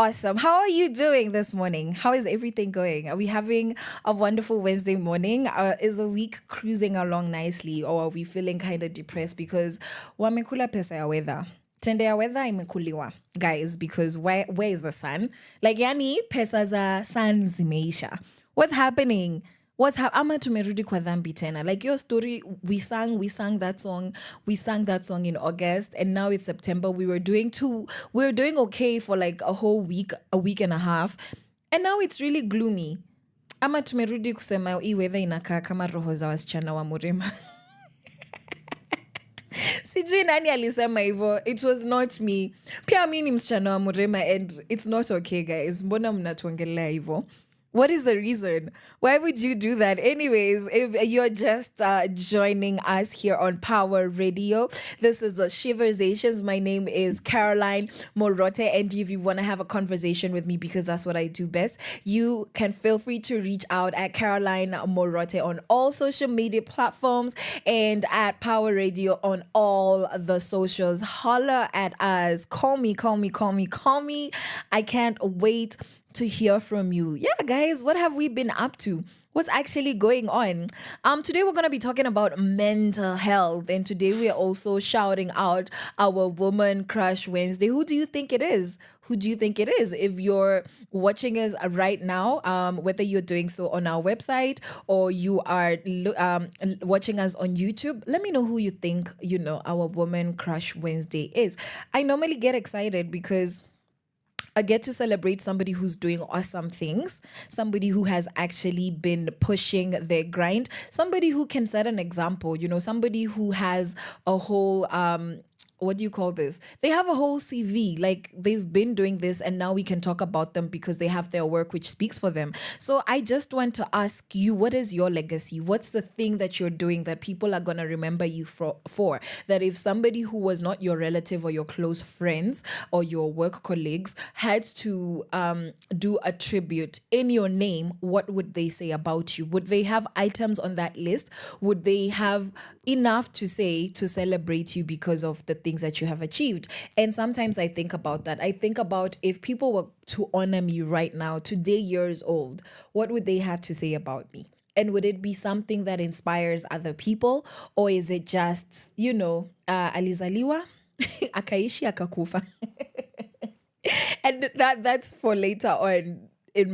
awesome. How are you doing this morning? How is everything going? Are we having a wonderful Wednesday morning? Is a week cruising along nicely, or are we feeling kind of depressed because wamekula pesa ya weather? Tende ya weather imekuliwa, guys, because where is the sun? Like yani pesa za sun zimeisha. What's happening? Ama tumerudi kwa dhambi tena. Like your story, we sang that song in August, and now it's September. We were doing okay for like a whole week, a week and a half, and now it's really gloomy. Ama tumerudi kusema hii weather inakaa kama roho za wasichana wa Murima. Sijui nani alisema hivyo. It was not me. Pia mi ni msichana wa Murima, and it's not okay, guys. Mbona mnatuongelea hivyo? What is the reason? Why would you do that? Anyways, if you're just joining us here on Power Radio, this is Sheversations. My name is Caroline Murote, and if you want to have a conversation with me, because that's what I do best, you can feel free to reach out at Caroline Murote on all social media platforms and at Power Radio on all the socials. Holla at us. Call me. I can't wait to hear from you. Yeah, guys, what have we been up to? What's actually going on? Today we're going to be talking about mental health, and today we are also shouting out our Woman Crush Wednesday. Who do you think it is? If you're watching us right now, whether you're doing so on our website or you are watching us on YouTube, let me know who you think, our Woman Crush Wednesday is. I normally get excited because I get to celebrate somebody who's doing awesome things, somebody who has actually been pushing their grind, somebody who can set an example, somebody who has a whole what do you call this? They have a whole CV, like they've been doing this, and now we can talk about them because they have their work which speaks for them. So I just want to ask you, what is your legacy? What's the thing that you're doing that people are going to remember you for? That if somebody who was not your relative or your close friends or your work colleagues had to do a tribute in your name, what would they say about you? Would they have items on that list? Would they have enough to say to celebrate you because of the things that you have achieved? And sometimes I think about that. I think about if people were to honor me right now, today years old, what would they have to say about me? And would it be something that inspires other people? Or is it just, alizaliwa, akaishi akakufa? And that's for later on at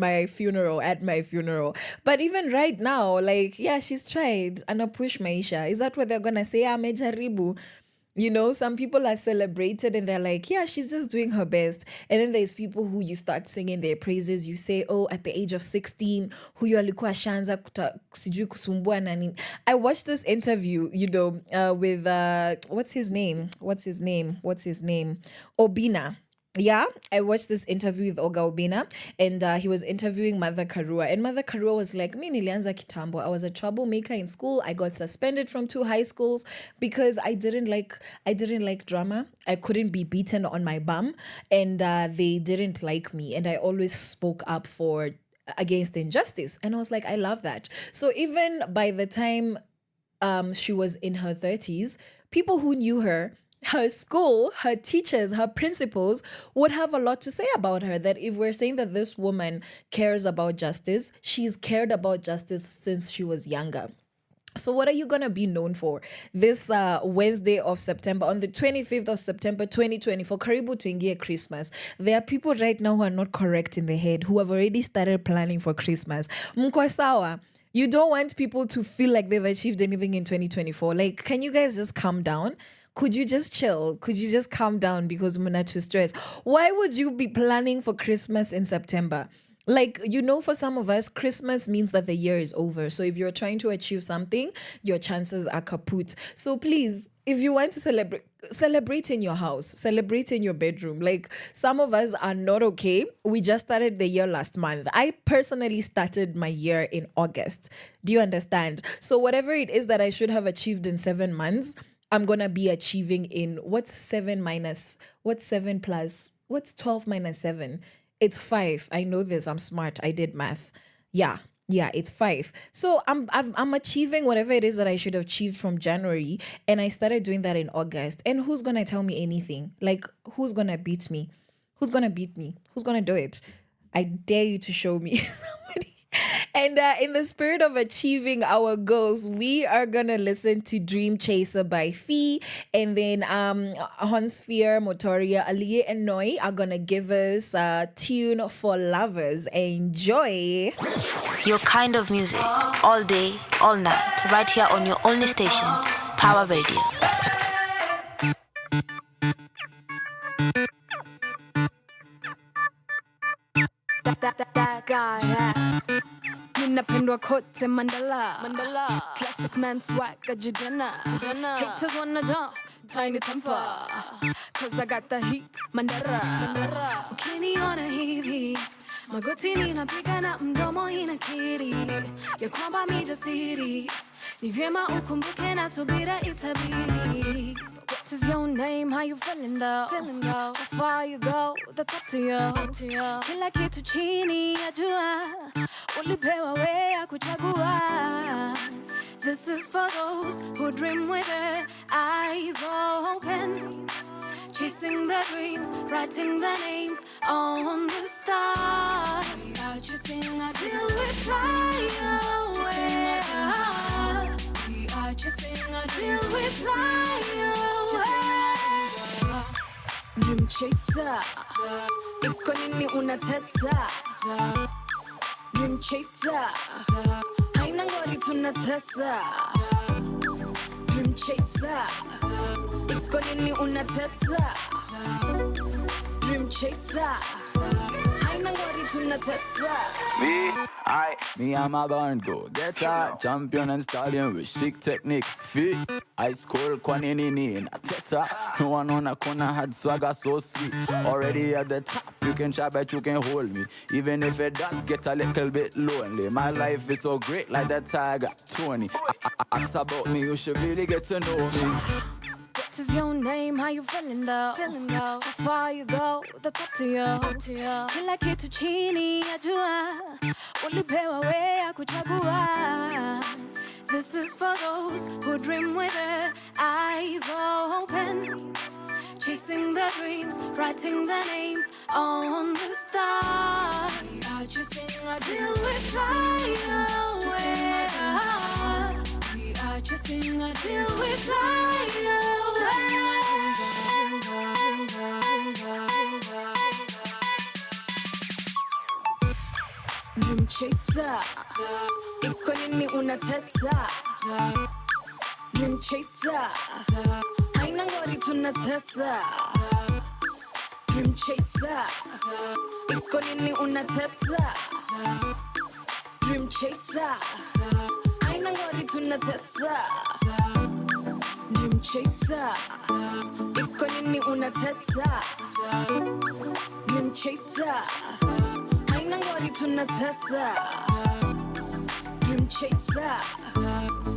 my funeral. But even right now, like, yeah, she's tried and I push maisha. Is that what they're gonna say? Amejaribu. Some people are celebrated and they're like, yeah, she's just doing her best. And then there's people who you start singing their praises. You say, oh, at the age of 16, huyo alikuwa shanza sijui kusumbua na nini. I watched this interview, with, what's his name? Obina. Yeah, I watched this interview with Oga Obina, and he was interviewing Mother Karua. And Mother Karua was like, mi nilianza kitambo. I was a troublemaker in school. I got suspended from 2 high schools because I didn't like drama. I couldn't be beaten on my bum, and they didn't like me. And I always spoke up against injustice. And I was like, I love that. So even by the time she was in her 30s, people who knew her school, her teachers, her principals would have a lot to say about her. That if we're saying that this woman cares about justice, she's cared about justice since she was younger. So what are you going to be known for this Wednesday of September, on the 25th of September, 2024, karibu tuingie Christmas? There are people right now who are not correct in the head, who have already started planning for Christmas. Mko sawa? You don't want people to feel like they've achieved anything in 2024. Like, can you guys just calm down? Could you just chill? Could you just calm down because muna too stress? Why would you be planning for Christmas in September? Like, for some of us, Christmas means that the year is over. So if you're trying to achieve something, your chances are kaput. So please, if you want to celebrate in your house, celebrate in your bedroom. Like, some of us are not okay. We just started the year last month. I personally started my year in August. Do you understand? So whatever it is that I should have achieved in 7 months, I'm going to be achieving in what's 12 minus 7? It's 5. I know this. I'm smart. I did math. Yeah, it's 5. So I'm achieving whatever it is that I should have achieved from January, and I started doing that in August. And who's going to tell me anything? Like, who's going to beat me? Who's gonna beat me? Who's gonna do it? I dare you to show me somebody. And in the spirit of achieving our goals, we are gonna listen to Dream Chaser by Fee, and then Honsphere, Motoria, Aliye, and Noi are gonna give us a tune for lovers. Enjoy. Your kind of music, all day, all night, right here on your only station, Pawa Radio. That guy has ninapendwa kote Mandala classic man swag Jidana haters wanna jump tiny temper cause I got the heat Mandara ukiniona hivi magoti ninapiga na mdomo inakiri ya kwamba mi jasiri ni vyema ukumbuke na subira itabiri. What is your name? How you feeling though? How far you go? That's up to you. Kila kitu chini ya jua ulipewa wewe kuchagua. This is for those who dream with their eyes open, chasing their dreams, writing their names on the stars. Chasing our dreams, we fly away. We are chasing our dreams, we fly away. Dream chaser, iko nini unateta? Dream chaser, haina ngori tunatesa. Dream chaser, iko nini unateta? Dream chaser, haina ngori tunatesa. Me and my band go getter, champion and stallion with chic technique. Fit, ice cold, kwanini in a teta. No one on a corner had swagger so sweet. Already at the top, you can try but you can hold me. Even if it does get a little bit lonely. My life is so great like that tiger, Tony. Ask about me, you should really get to know me. What is your name? How you feeling though? How far you go? That's up to you. Kila kitu chini ya jua ulipewa wewe kuchagua. This is for those who dream with their eyes open, chasing their dreams, writing their names on the stars. Chasing our dreams, we fly away. We are chasing our dreams, we fly away. Dream chaser, iko nini unateta? Dream chaser, haina ngori tunatesa. Dream chaser, iko nini unateta? Dream chaser, haina ngori tunatesa. Dream chaser, iko nini unateta? Dream chaser, haina ngori tunatesa. Dream chaser,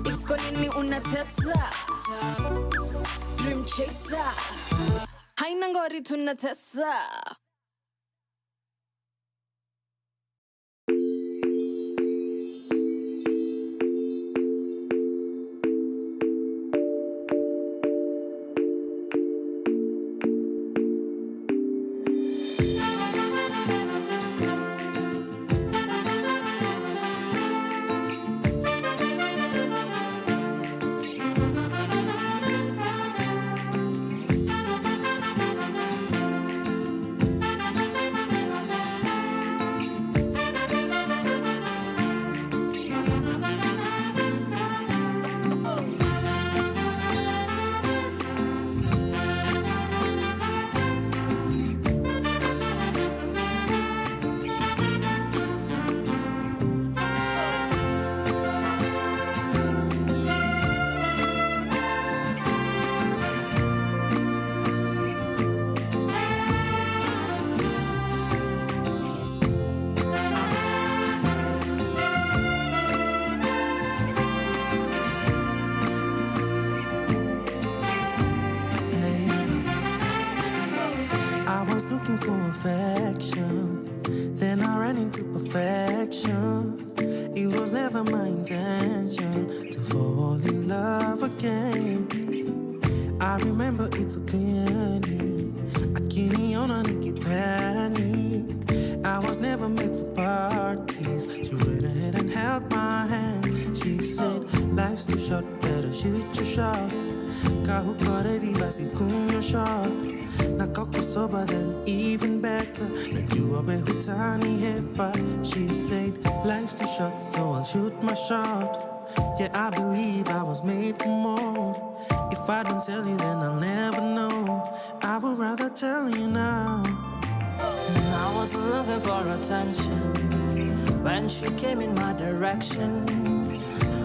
iko nini unateta? Dream chaser, haina ngori tunatesa. I remember it so clearly. Akiniona panic. I was never made for parties. She went ahead and held my hand. She said, life's too short, better shoot your shot. Kahukoredi basi kunywa shot. Nakoko sober then even better. Najua behutani hepa. She said, life's too short, so I'll shoot my shot. Yeah, I believe I was made for more. If I don't tell you, then I'll never know. I would rather tell you now. I was looking for attention when she came in my direction.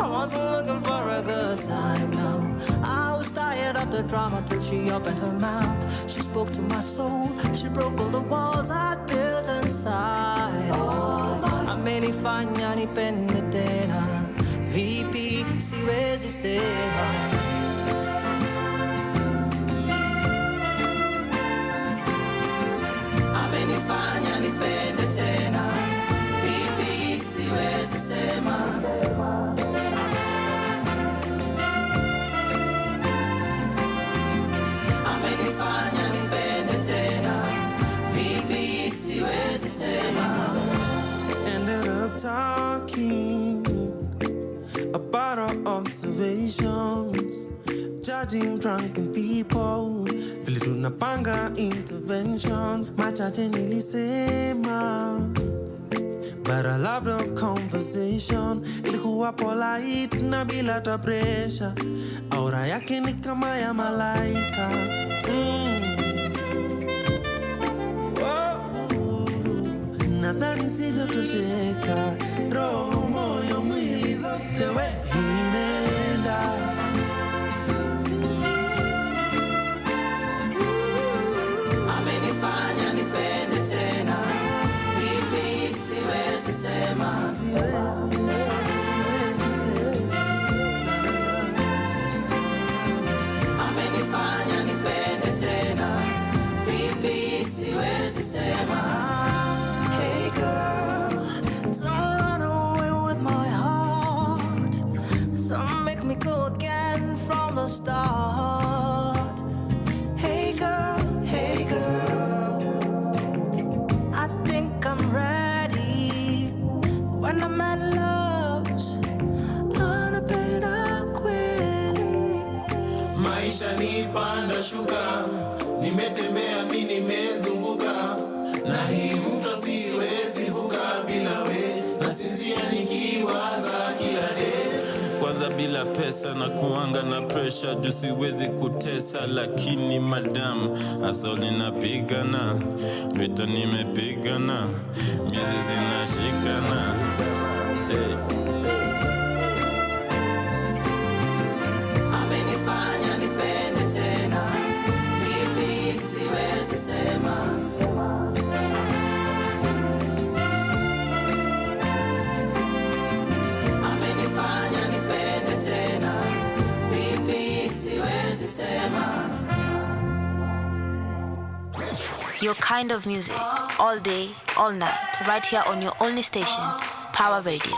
I wasn't looking for a good time, no. I was tired of the drama till she opened her mouth. She spoke to my soul. She broke all the walls I'd built inside. Oh, amenifanya nipende tena. VP siwezi sema. Amenifanya nipende tena. VP siwezi sema. Amenifanya nipende tena. VP siwezi sema. Ended up talking about our observations, judging drunken people, vile tunapanga interventions. Machache nilisema, but I loved our conversation. Ilikuwa polite na bila ta pressure. Aura yake ni kama ya malaika. Nadhani sijatosheka, roho moyo mwili zote we imeenda. Amenifanya nipende tena. Vipi siwezi sema. Amenifanya nipende tena. Vipi siwezi sema. Hey girl, don't run away with my heart. Don't make me go again from the start. Hey girl, I think I'm ready. When a man loves, anapenda kweli. Maisha ni panda shuka, nimetembea mimi nimezunguka, na hii mto siwezi vuka bila we, nasinzia nikiwaza kila day. Kwanza bila pesa na kuanga na pressure, juu siwezi kutesa, lakini madam asoli napigana, vita nimepigana, miezi zinashikana. Hey. Amenifanya nipende tena. Vipi siwezi sema. Amenifanya nipende tena. Vipi siwezi sema. Your kind of music, all day, all night, right here on your only station, Power Radio.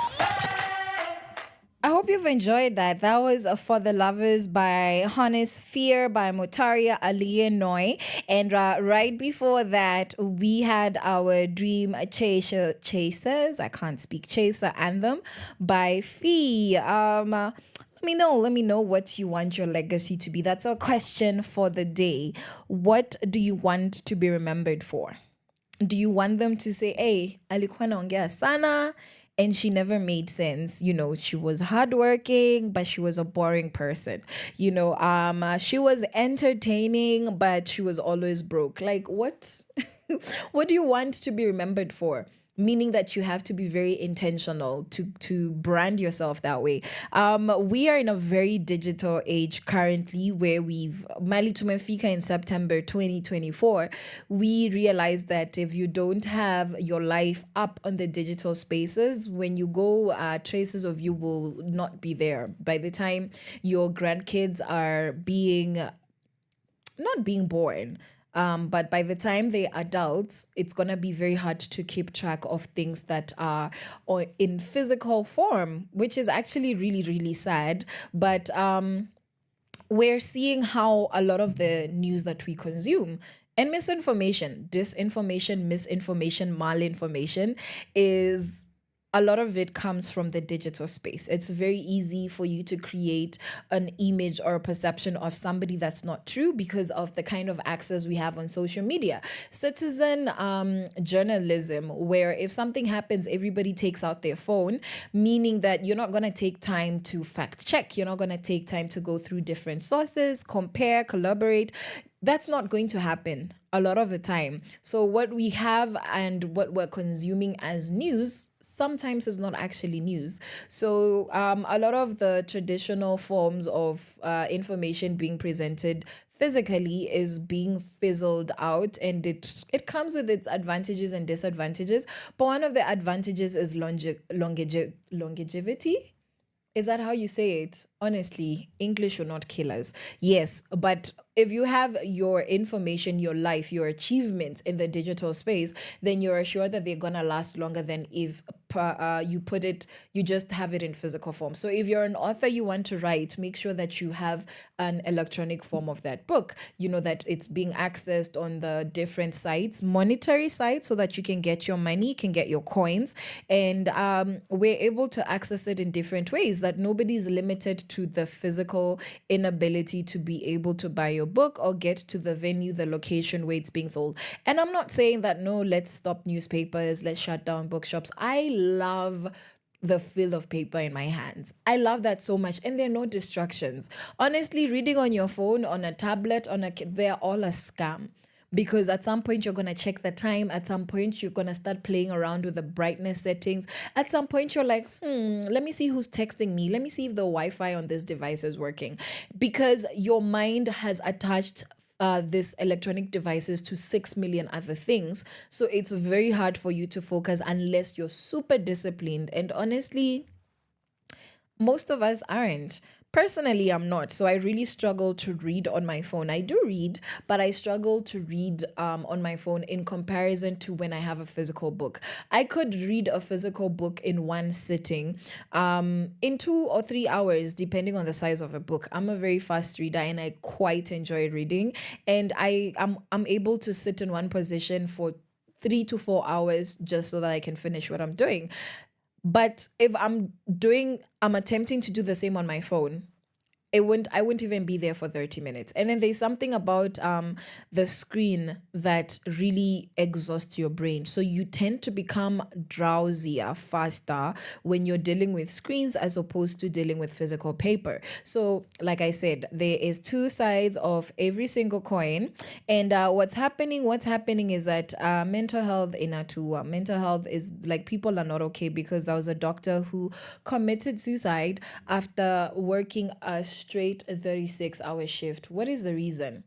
I hope you've enjoyed that. That was For the Lovers by Honest, Fear by Motaria Ali Noi. And right before that, we had our Dream Chasers, I can't speak, Chaser Anthem by Fee. Let me know what you want your legacy to be. That's our question for the day. What do you want to be remembered for? Do you want them to say, hey, alikuwa naongea sana, and she never made sense? You know, she was hardworking, but she was a boring person. You know, she was entertaining, but she was always broke. Like, what? What do you want to be remembered for? Meaning that you have to be very intentional to brand yourself that way. We are in a very digital age currently, where we've Mali Tumefika in September 2024. We realized that if you don't have your life up on the digital spaces, when you go, traces of you will not be there. By the time your grandkids are not being born, but by the time they're adults, it's going to be very hard to keep track of things that are in physical form, which is actually really, really sad. But we're seeing how a lot of the news that we consume And misinformation, disinformation, misinformation, malinformation is a lot of it comes from the digital space. It's very easy for you to create an image or a perception of somebody that's not true because of the kind of access we have on social media. Citizen journalism, where if something happens, everybody takes out their phone, meaning that you're not going to take time to fact check. You're not going to take time to go through different sources, compare, collaborate. That's not going to happen a lot of the time. So what we have and what we're consuming as news sometimes is not actually news. So a lot of the traditional forms of information being presented physically is being fizzled out, and it comes with its advantages and disadvantages. But one of the advantages is longevity. Is that how you say it? Honestly, English will not kill us. Yes, but if you have your information, your life, your achievements in the digital space, then you're assured that they're gonna last longer than if you just have it in physical form. So if you're an author, you want to write, make sure that you have an electronic form of that book. You know that it's being accessed on the different sites, monetary sites, so that you can get your money, you can get your coins, and we're able to access it in different ways. That nobody's limited to the physical inability to be able to buy your book or get to the venue, the location where it's being sold. And I'm not saying that no, let's stop newspapers, let's shut down bookshops. I love the feel of paper in my hands. I love that so much. And there are no distractions. Honestly, reading on your phone, on a tablet, they're all a scam. Because at some point you're going to check the time. At some point you're going to start playing around with the brightness settings. At some point you're like, let me see who's texting me. Let me see if the Wi-Fi on this device is working. Because your mind has attached this electronic devices to 6 million other things. So it's very hard for you to focus unless you're super disciplined. And honestly, most of us aren't. Personally, I'm not. So I really struggle to read on my phone. I do read, but I struggle to read on my phone in comparison to when I have a physical book. I could read a physical book in one sitting, in 2 or 3 hours, depending on the size of the book. I'm a very fast reader and I quite enjoy reading. And I'm able to sit in one position for 3 to 4 hours just so that I can finish what I'm doing. But if I'm attempting to do the same on my phone, I wouldn't even be there for 30 minutes. And then there's something about the screen that really exhausts your brain. So you tend to become drowsier faster when you're dealing with screens as opposed to dealing with physical paper. So like I said, there is 2 sides of every single coin. And what's happening is that mental health mental health is like, people are not okay because there was a doctor who committed suicide after working a straight 36-hour shift. What is the reason?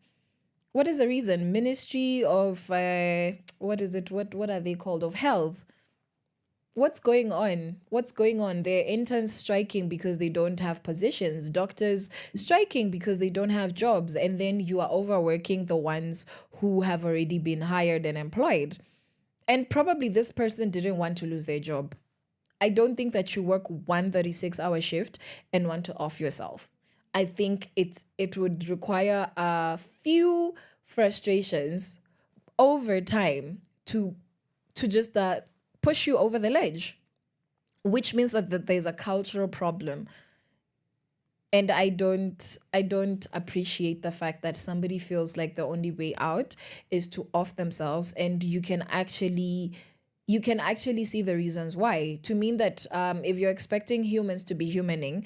Ministry of what is it? What are they called? Of health. What's going on? There are interns striking because they don't have positions, doctors striking because they don't have jobs, and then you are overworking the ones who have already been hired and employed. And probably this person didn't want to lose their job. I don't think that you work one 36-hour shift and want to off yourself. I think it would require a few frustrations over time to just push you over the ledge, which means that there's a cultural problem. And I don't appreciate the fact that somebody feels like the only way out is to off themselves, and you can actually see the reasons why. To mean that if you're expecting humans to be humaning,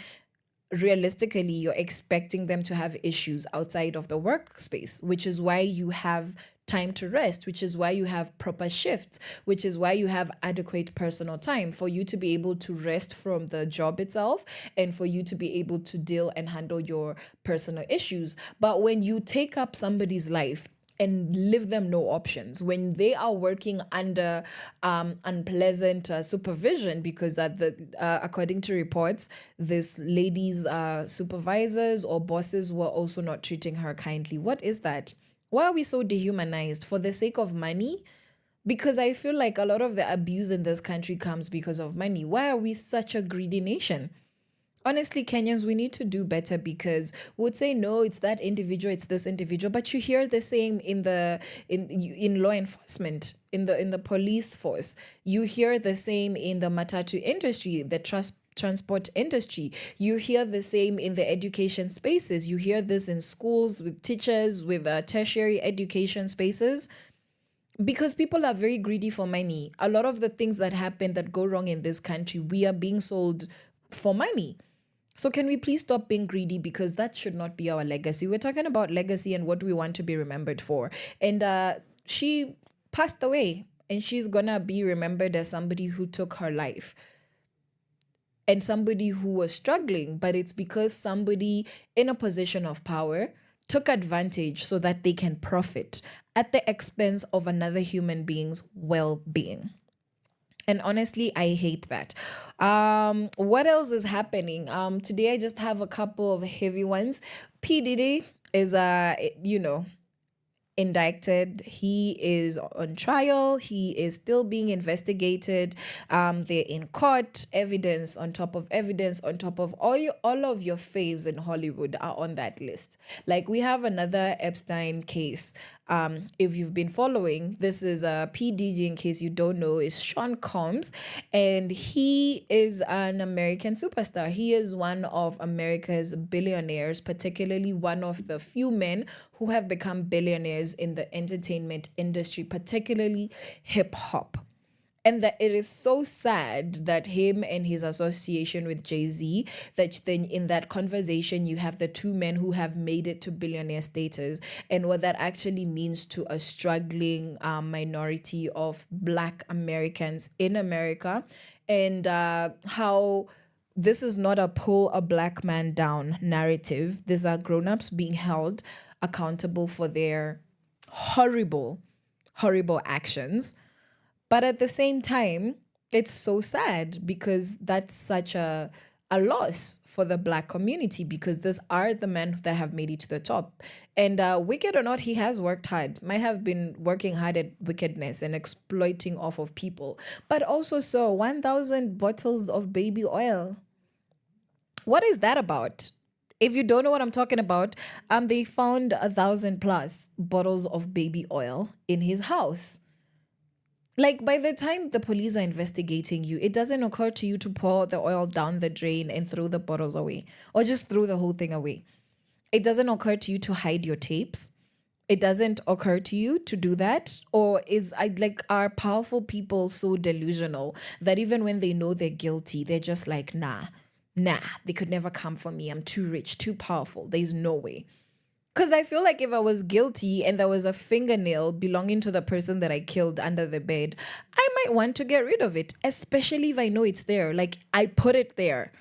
realistically, you're expecting them to have issues outside of the workspace, which is why you have time to rest, which is why you have proper shifts, which is why you have adequate personal time for you to be able to rest from the job itself and for you to be able to deal and handle your personal issues. But when you take up somebody's life and leave them no options, when they are working under unpleasant supervision, because according to reports, this lady's supervisors or bosses were also not treating her kindly. What is that? Why are we so dehumanized? For the sake of money? Because I feel like a lot of the abuse in this country comes because of money. Why are we such a greedy nation? Honestly, Kenyans, we need to do better because we would say no, it's that individual, it's this individual, but you hear the same in law enforcement, in the police force. You hear the same in the matatu industry, the transport industry. You hear the same in the education spaces. You hear this in schools with teachers, with tertiary education spaces. Because people are very greedy for money. A lot of the things that happen that go wrong in this country, we are being sold for money. So can we please stop being greedy, because that should not be our legacy. We're talking about legacy and what we want to be remembered for. And she passed away, and she's gonna be remembered as somebody who took her life and somebody who was struggling, but it's because somebody in a position of power took advantage so that they can profit at the expense of another human being's well-being. And honestly, I hate that. What else is happening? Today I just have a couple of heavy ones. P. Diddy is indicted. He is on trial. He is still being investigated. They're in court. Evidence on top of evidence on top of all of your faves in Hollywood are on that list. Like, we have another Epstein case. If you've been following, this is a PDG, in case you don't know, is Sean Combs, and he is an American superstar. He is one of America's billionaires, particularly one of the few men who have become billionaires in the entertainment industry, particularly hip hop. And that it is so sad that him and his association with Jay-Z, that then in that conversation you have the two men who have made it to billionaire status, and what that actually means to a struggling minority of Black Americans in America, and how this is not a pull a Black man down narrative. These are grown-ups being held accountable for their horrible actions. But at the same time, it's so sad, because that's such a loss for the Black community, because these are the men that have made it to the top. And wicked or not, he has worked hard, might have been working hard at wickedness and exploiting off of people, but also saw 1,000 bottles of baby oil. What is that about? If you don't know what I'm talking about, they found 1,000+ bottles of baby oil in his house. Like, by the time the police are investigating you, it doesn't occur to you to pour the oil down the drain and throw the bottles away, or just throw the whole thing away. It doesn't occur to you to hide your tapes. It doesn't occur to you to do that. Or are powerful people so delusional that even when they know they're guilty, they're just like, nah, they could never come for me. I'm too rich, too powerful. There's no way. Because I feel like if I was guilty and there was a fingernail belonging to the person that I killed under the bed, I might want to get rid of it, especially if I know it's there. Like, I put it there.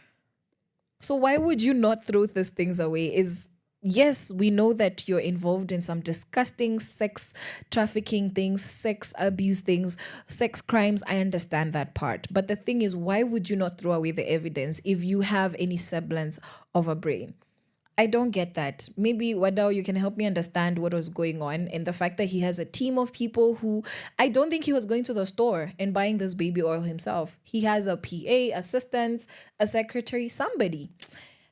So why would you not throw these things away? Yes, we know that you're involved in some disgusting sex trafficking things, sex abuse things, sex crimes. I understand that part. But the thing is, why would you not throw away the evidence if you have any semblance of a brain? I don't get that. Maybe, Wadao, you can help me understand what was going on, and the fact that he has a team of people who, I don't think he was going to the store and buying this baby oil himself. He has a PA, assistant, a secretary, somebody.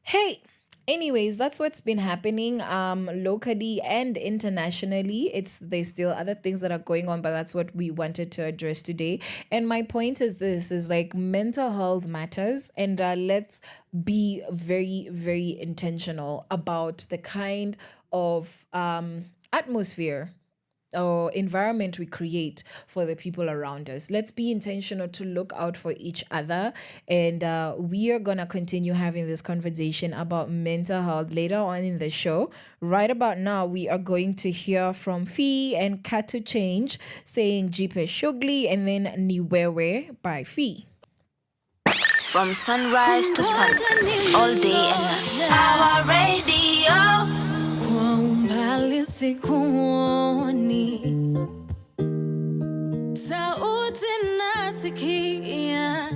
Hey, anyways, that's what's been happening locally and internationally. There's still other things that are going on, but that's what we wanted to address today. And my point is this, is like, mental health matters, and let's be very, very intentional about the kind of atmosphere or environment we create for the people around us. Let's be intentional to look out for each other. And we are going to continue having this conversation about mental health later on in the show. Right about now, we are going to hear from Fee and Katu Change saying Jipe Shugli, and then Niwewe by Fee. From sunrise to sunset, all day and night. Power Radio. Kwa umbali sikuoni, sauti nasikia,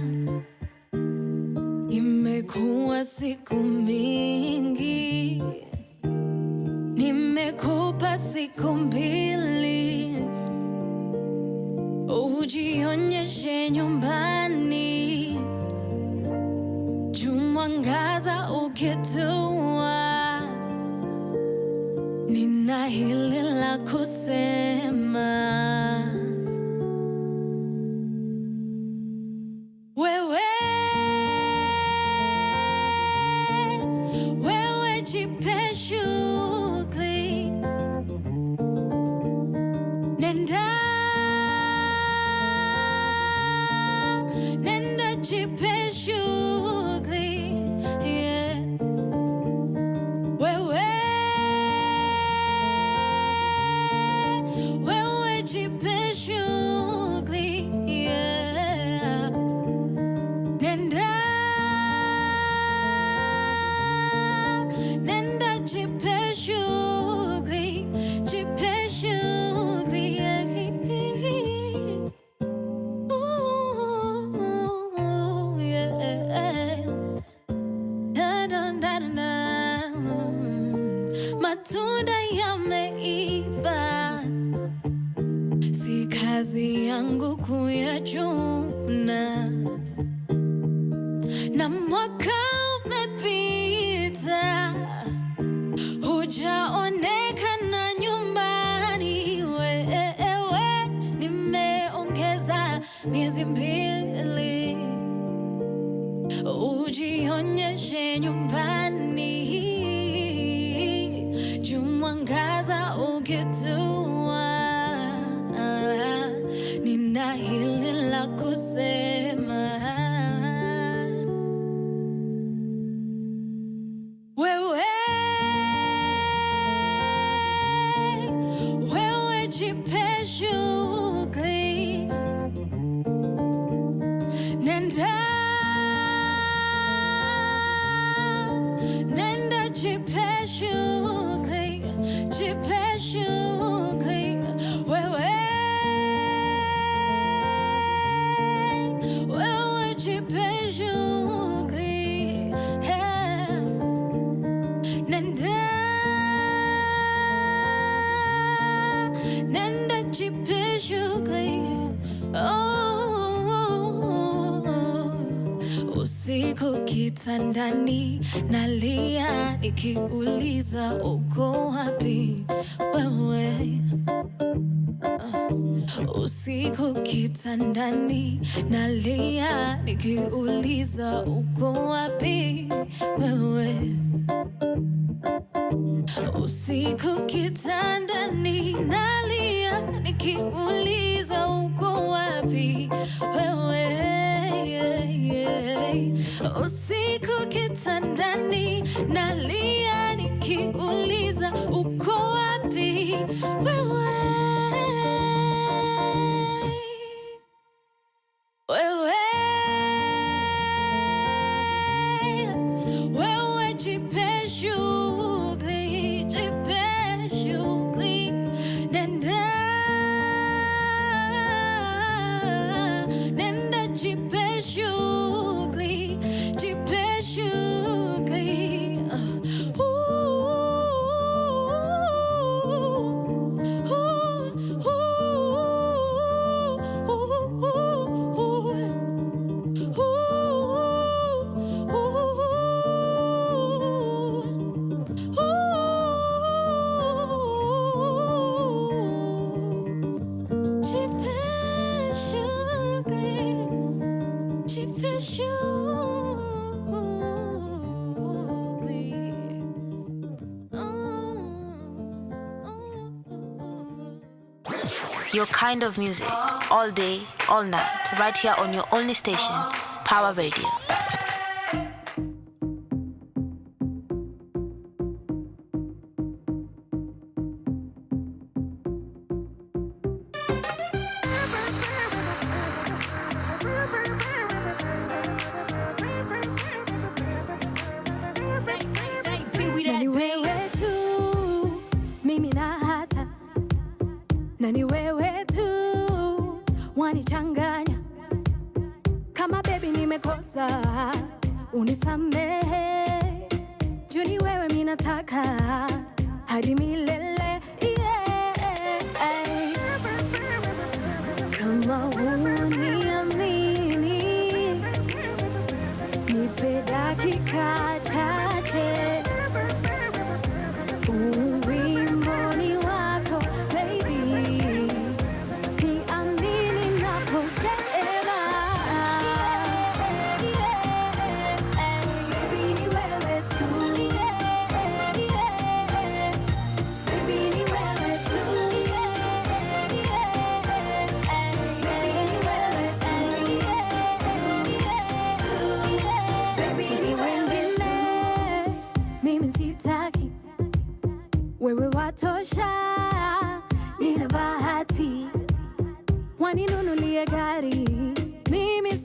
imekuwa siku mingi, nimekupa siku mbili, ujionyeshe nyumbani, jumwangaza la kusema. Wewe jipe shughuli, nenda jipe shughuli, yeah. Wewe jipe shughuli, yeah. Nenda jipe shughuli, jipe shughuli, yeah. Ooh, yeah. Da, da, da, da, da. Matunda yameiva, si kazi yangu kuyachuna, na mwaka umepita, hujaonekana nyumbani. Wewe nimeongeza miezi 2, ujionyeshe nyumbani, jumwangaza ukitua, nina hili la kusema. Wewe jipe shughuli, nenda jipe shughuli, jipe shughuli. Wewe jipe shughuli, yeah. Nenda jipe shughuli, usiku kitandani nalia, nikiuliza uko wapi wewe. Usiku kitandani nalia, nikiuliza uko wapi wewe. Usiku kitandani nalia, nikiuliza uko wapi wewe. Usiku kitandani nalia, nikiuliza uko wapi wewe. Wewe jipe shughuli, jipe shughuli, nenda jipe shughuli, jipe shughuli. Your kind of music, all day, all night, right here on your only station, Power Radio. Nani wewe tu, mimi na hata. Nani wewe tu, wanichanganya. Kama baby nimekosa, unisamehe. Juni wewe mimi nataka, hadi milele, yeah. Kama huniamini, nipe dakika chache. Uwimboni wako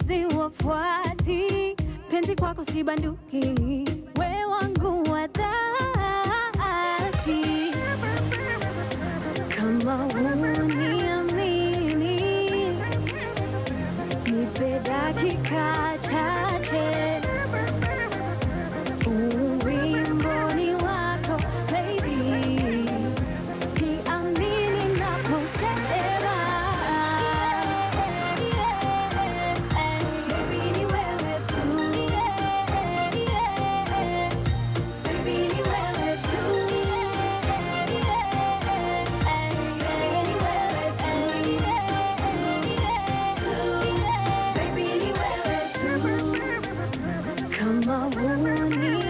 siwafuati, penzi kwako sibanduki, we wangu wa dhati. Kama huniamini, nipe dakika chache, uwimboni wako baby, niamini naposema. Baby ni wewe tu, baby ni wewe tu, baby ni wewe tu, baby ni wewe tu. Kama huniamini,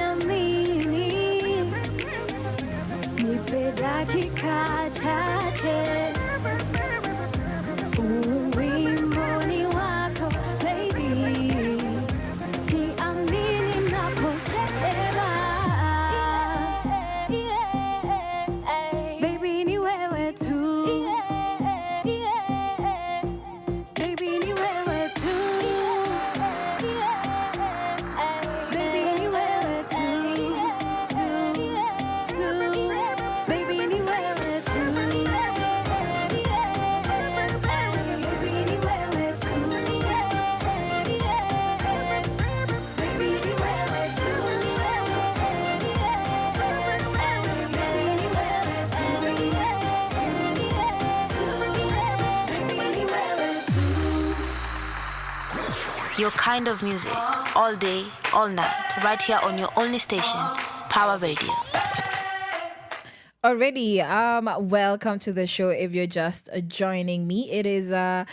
nipe dakika chache, uwimboni wako baby, niamini naposema. Baby ni wewe tu, baby ni wewe tu, baby ni wewe tu, baby ni wewe tu, baby ni wewe tu, baby ni wewe tu, Your kind of music, all day, all night, right here on your only station, Power Radio. Already, welcome to the show. If you're just joining me, it is 20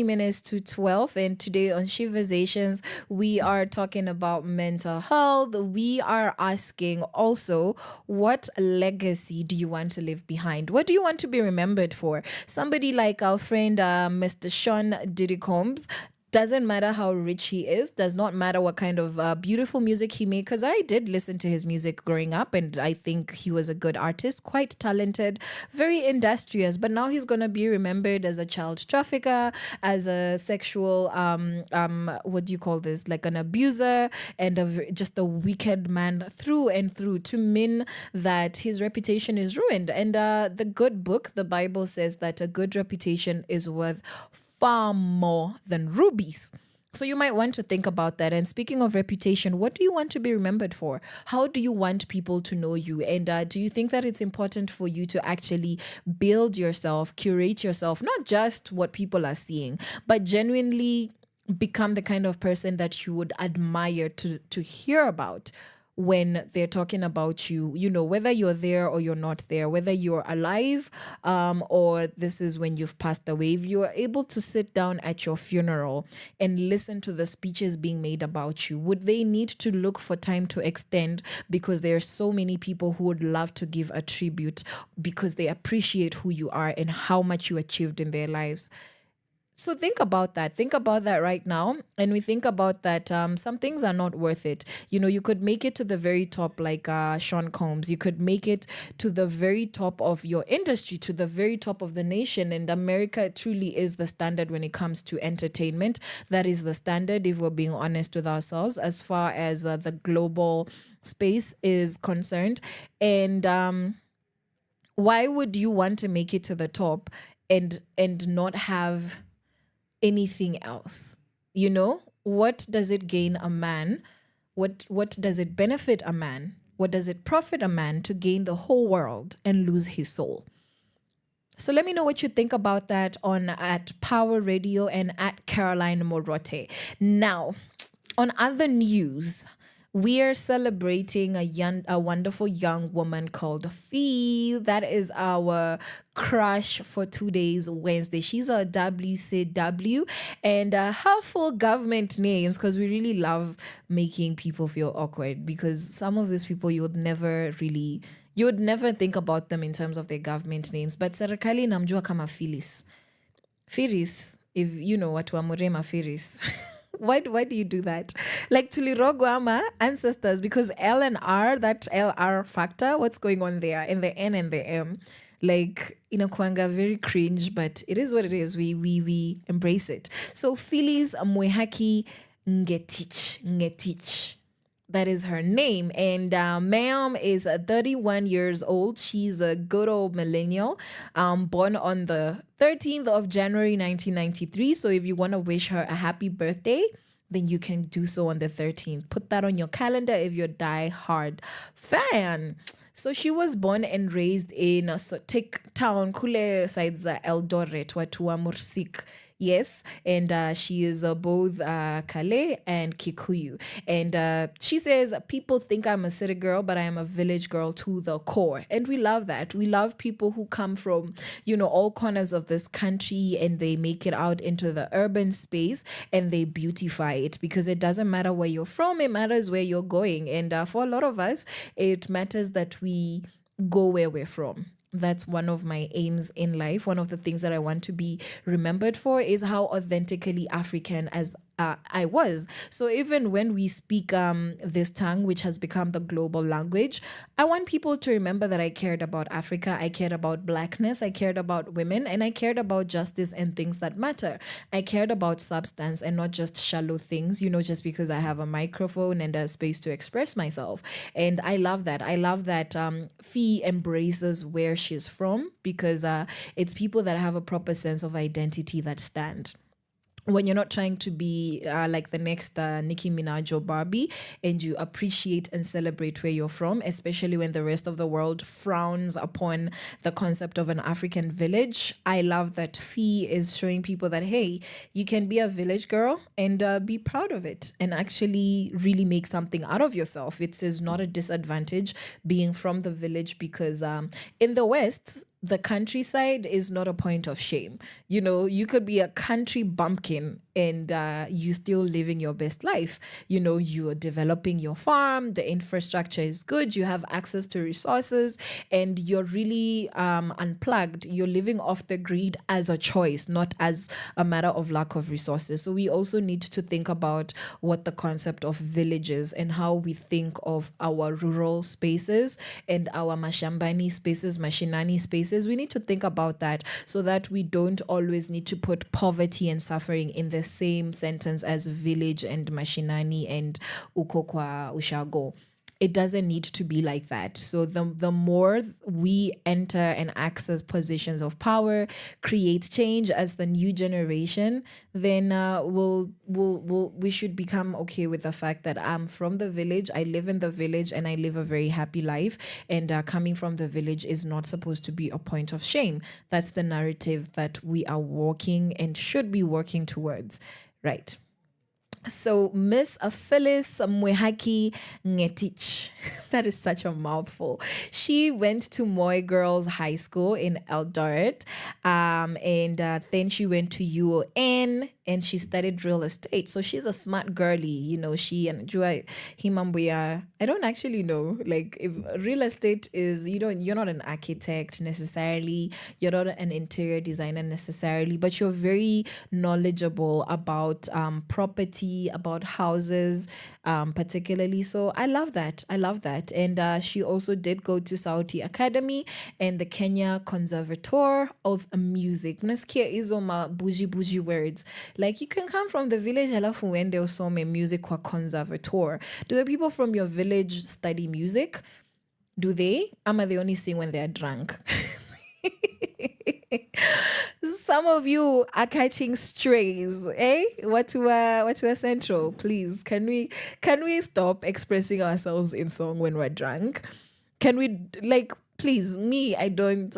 minutes to 12, and today on Sheversations we are talking about mental health. We are asking also, what legacy do you want to leave behind? What do you want to be remembered for? Somebody like our friend Mr. Sean Diddy Combs. Doesn't matter how rich he is, does not matter what kind of beautiful music he made, because I did listen to his music growing up and I think he was a good artist, quite talented, very industrious, but now he's going to be remembered as a child trafficker, as a sexual, what do you call this, like an abuser, and just a wicked man through and through, to mean that his reputation is ruined. And the good book, the Bible, says that a good reputation is worth far more than rubies. So you might want to think about that. And speaking of reputation, what do you want to be remembered for? How do you want people to know you? And do you think that it's important for you to actually build yourself, curate yourself, not just what people are seeing, but genuinely become the kind of person that you would admire to hear about when they're talking about you, you know, whether you're there or you're not there, whether you're alive or this is when you've passed away, if you are able to sit down at your funeral and listen to the speeches being made about you, would they need to look for time to extend because there are so many people who would love to give a tribute because they appreciate who you are and how much you achieved in their lives? So think about that. Think about that right now. And we think about that some things are not worth it. You know, you could make it to the very top like Sean Combs. You could make it to the very top of your industry, to the very top of the nation. And America truly is the standard when it comes to entertainment. That is the standard, if we're being honest with ourselves, as far as the global space is concerned. And why would you want to make it to the top and not have anything else? You know, what does it gain a man? What does it benefit a man? What does it profit a man to gain the whole world and lose his soul? So let me know what you think about that at Power Radio and at Caroline Murote. Now, on other news, we are celebrating a wonderful young woman called Fee. That is our crush for 2 days Wednesday. She's a WCW, and her full government names, because we really love making people feel awkward, because some of these people you would never think about them in terms of their government names. But serikali namjua kama Phyllis, if you know what wamurema Phyllis. Why do you do that? Like tulirogwa ama ancestors, because L and R, that LR factor, what's going on there in the N and the M? Like inakwanga very cringe, but it is what it is. We embrace it. So Phyllis Mwehaki Ngetich. That is her name. And ma'am is 31 years old. She's a good old millennial, born on the 13th of January 1993. So if you want to wish her a happy birthday, then you can do so on the 13th. Put that on your calendar if you're a die-hard fan. So she was born and raised in Sotik town, kule sides Eldoret, Watua Mursik. Yes, and she is both Kale and Kikuyu. And she says, people think I'm a city girl, but I am a village girl to the core. And we love that. We love people who come from, all corners of this country and they make it out into the urban space and they beautify it, because it doesn't matter where you're from, it matters where you're going. And for a lot of us, it matters that we go where we're from. That's one of my aims in life. One of the things that I want to be remembered for is how authentically African as I was. So even when we speak this tongue, which has become the global language, I want people to remember that I cared about Africa, I cared about blackness, I cared about women, and I cared about justice and things that matter. I cared about substance and not just shallow things, just because I have a microphone and a space to express myself. And I love that. I love that Fee embraces where she's from, because it's people that have a proper sense of identity that stand. When you're not trying to be like the next Nicki Minaj or Barbie, and you appreciate and celebrate where you're from, especially when the rest of the world frowns upon the concept of an African village. I love that Fee is showing people that, hey, you can be a village girl and be proud of it and actually really make something out of yourself. It is not a disadvantage being from the village, because in the West, the countryside is not a point of shame. You could be a country bumpkin and you still living your best life. You are developing your farm, the infrastructure is good, you have access to resources, and you're really unplugged. You're living off the grid as a choice, not as a matter of lack of resources. So we also need to think about what the concept of villages and how we think of our rural spaces and our mashambani spaces, mashinani spaces. We need to think about that so that we don't always need to put poverty and suffering in the same sentence as village and mashinani and ukokwa ushago. It doesn't need to be like that. So the more we enter and access positions of power, create change as the new generation, then we should become okay with the fact that I'm from the village, I live in the village, and I live a very happy life. And coming from the village is not supposed to be a point of shame. That's the narrative that we are working and should be working towards, right? So Miss Phyllis Mwehaki Ngetich, that is such a mouthful. She went to Moy Girls High School in Eldoret, and then she went to UON and she studied real estate. So she's a smart girly, she and Jua Himambuya. I don't actually know, like, if real estate is, you're not an architect necessarily, you're not an interior designer necessarily, but you're very knowledgeable about property, about houses, particularly. So I love that. And she also did go to Sauti Academy and the Kenya Conservatoire of Music. Nasikia hizo ma bougie words. Like, you can come from the village alafu uende usome music kwa conservatoire. Do the people from your village study music? Do they? Ama they only sing when they're drunk? Some of you are catching strays, eh? Watu Central, please. Can we stop expressing ourselves in song when we're drunk? Can we, like, please, me, I don't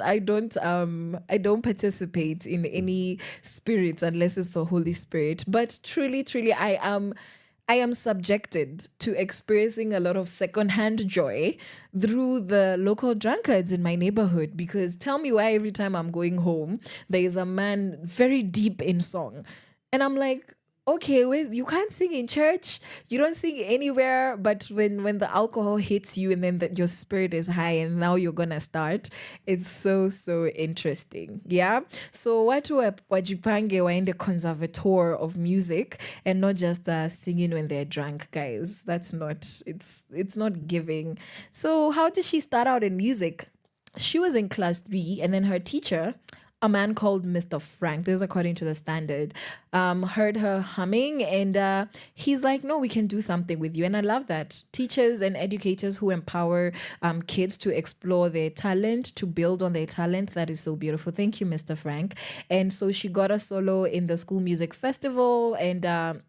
participate in any spirits unless it's the Holy Spirit. But truly, I am subjected to experiencing a lot of secondhand joy through the local drunkards in my neighborhood, because tell me why every time I'm going home, there is a man very deep in song. And I'm like, okay, you can't sing in church, you don't sing anywhere, but when the alcohol hits you and then your spirit is high and now you're gonna start, it's so interesting. Yeah, so watu wajipange waende conservatoire of music and not just singing when they're drunk, guys. That's not, it's not giving. So how did she start out in music? she was in class 3, and then her teacher, a man called Mr. Frank, this is according to the Standard, heard her humming, and he's like, no, we can do something with you. And I love that. Teachers and educators who empower kids to explore their talent, to build on their talent, that is so beautiful. Thank you, Mr. Frank. And so she got a solo in the school music festival, and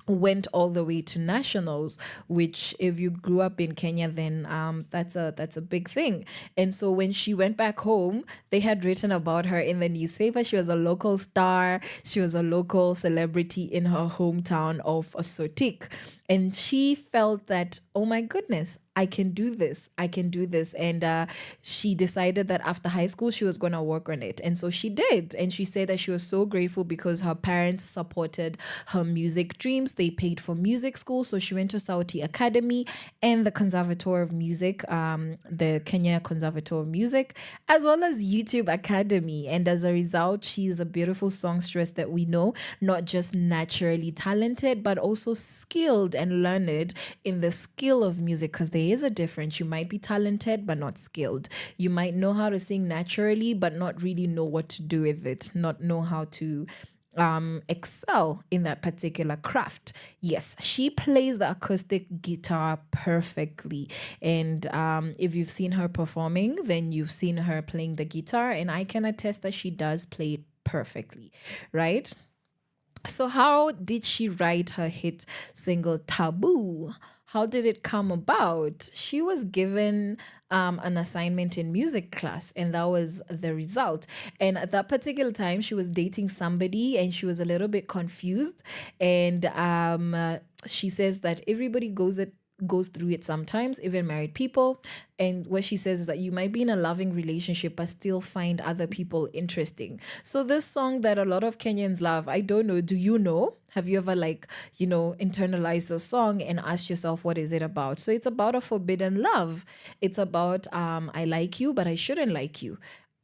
went all the way to nationals, which if you grew up in Kenya, then that's a big thing. And so when she went back home, they had written about her in the newspaper. She was a local star. She was a local celebrity in her hometown of Sotik. And she felt that, oh my goodness, I can do this. I can do this. And she decided that after high school, she was going to work on it. And so she did. And she said that she was so grateful because her parents supported her music dreams. They paid for music school. So she went to Sauti Academy and the Conservatoire of Music, the Kenya Conservatoire of Music, as well as YouTube Academy. And as a result, she's a beautiful songstress that we know, not just naturally talented, but also skilled and learned in the skill of music, because there is a difference. You might be talented but not skilled. You might know how to sing naturally but not really know what to do with it, not know how to excel in that particular craft. Yes, she plays the acoustic guitar perfectly. And if you've seen her performing, then you've seen her playing the guitar, and I can attest that she does play it perfectly, right? So how did she write her hit single Taboo? How did it come about? She was given an assignment in music class, and that was the result. And at that particular time, she was dating somebody, and she was a little bit confused. And she says that everybody goes through it sometimes, even married people. And what she says is that you might be in a loving relationship but still find other people interesting. So this song that a lot of Kenyans love, I don't know, do you know? Have you ever internalized the song and asked yourself, what is it about? So it's about a forbidden love. It's about I like you but I shouldn't like you.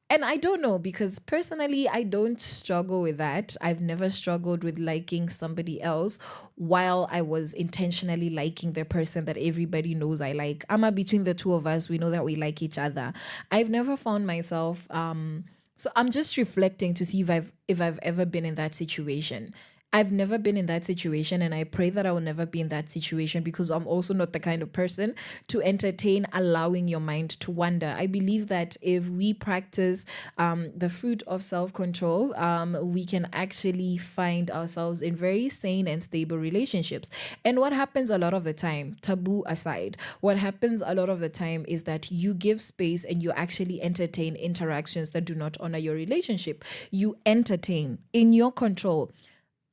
And I don't know, because personally, I don't struggle with that. I've never struggled with liking somebody else while I was intentionally liking the person that everybody knows I like. Between the two of us, we know that we like each other. I've never found myself. So I'm just reflecting to see if I've ever been in that situation. I've never been in that situation, and I pray that I will never be in that situation, because I'm also not the kind of person to entertain allowing your mind to wander. I believe that if we practice the fruit of self-control, we can actually find ourselves in very sane and stable relationships. And what happens a lot of the time, taboo aside, what happens a lot of the time is that you give space and you actually entertain interactions that do not honor your relationship. You entertain in your control.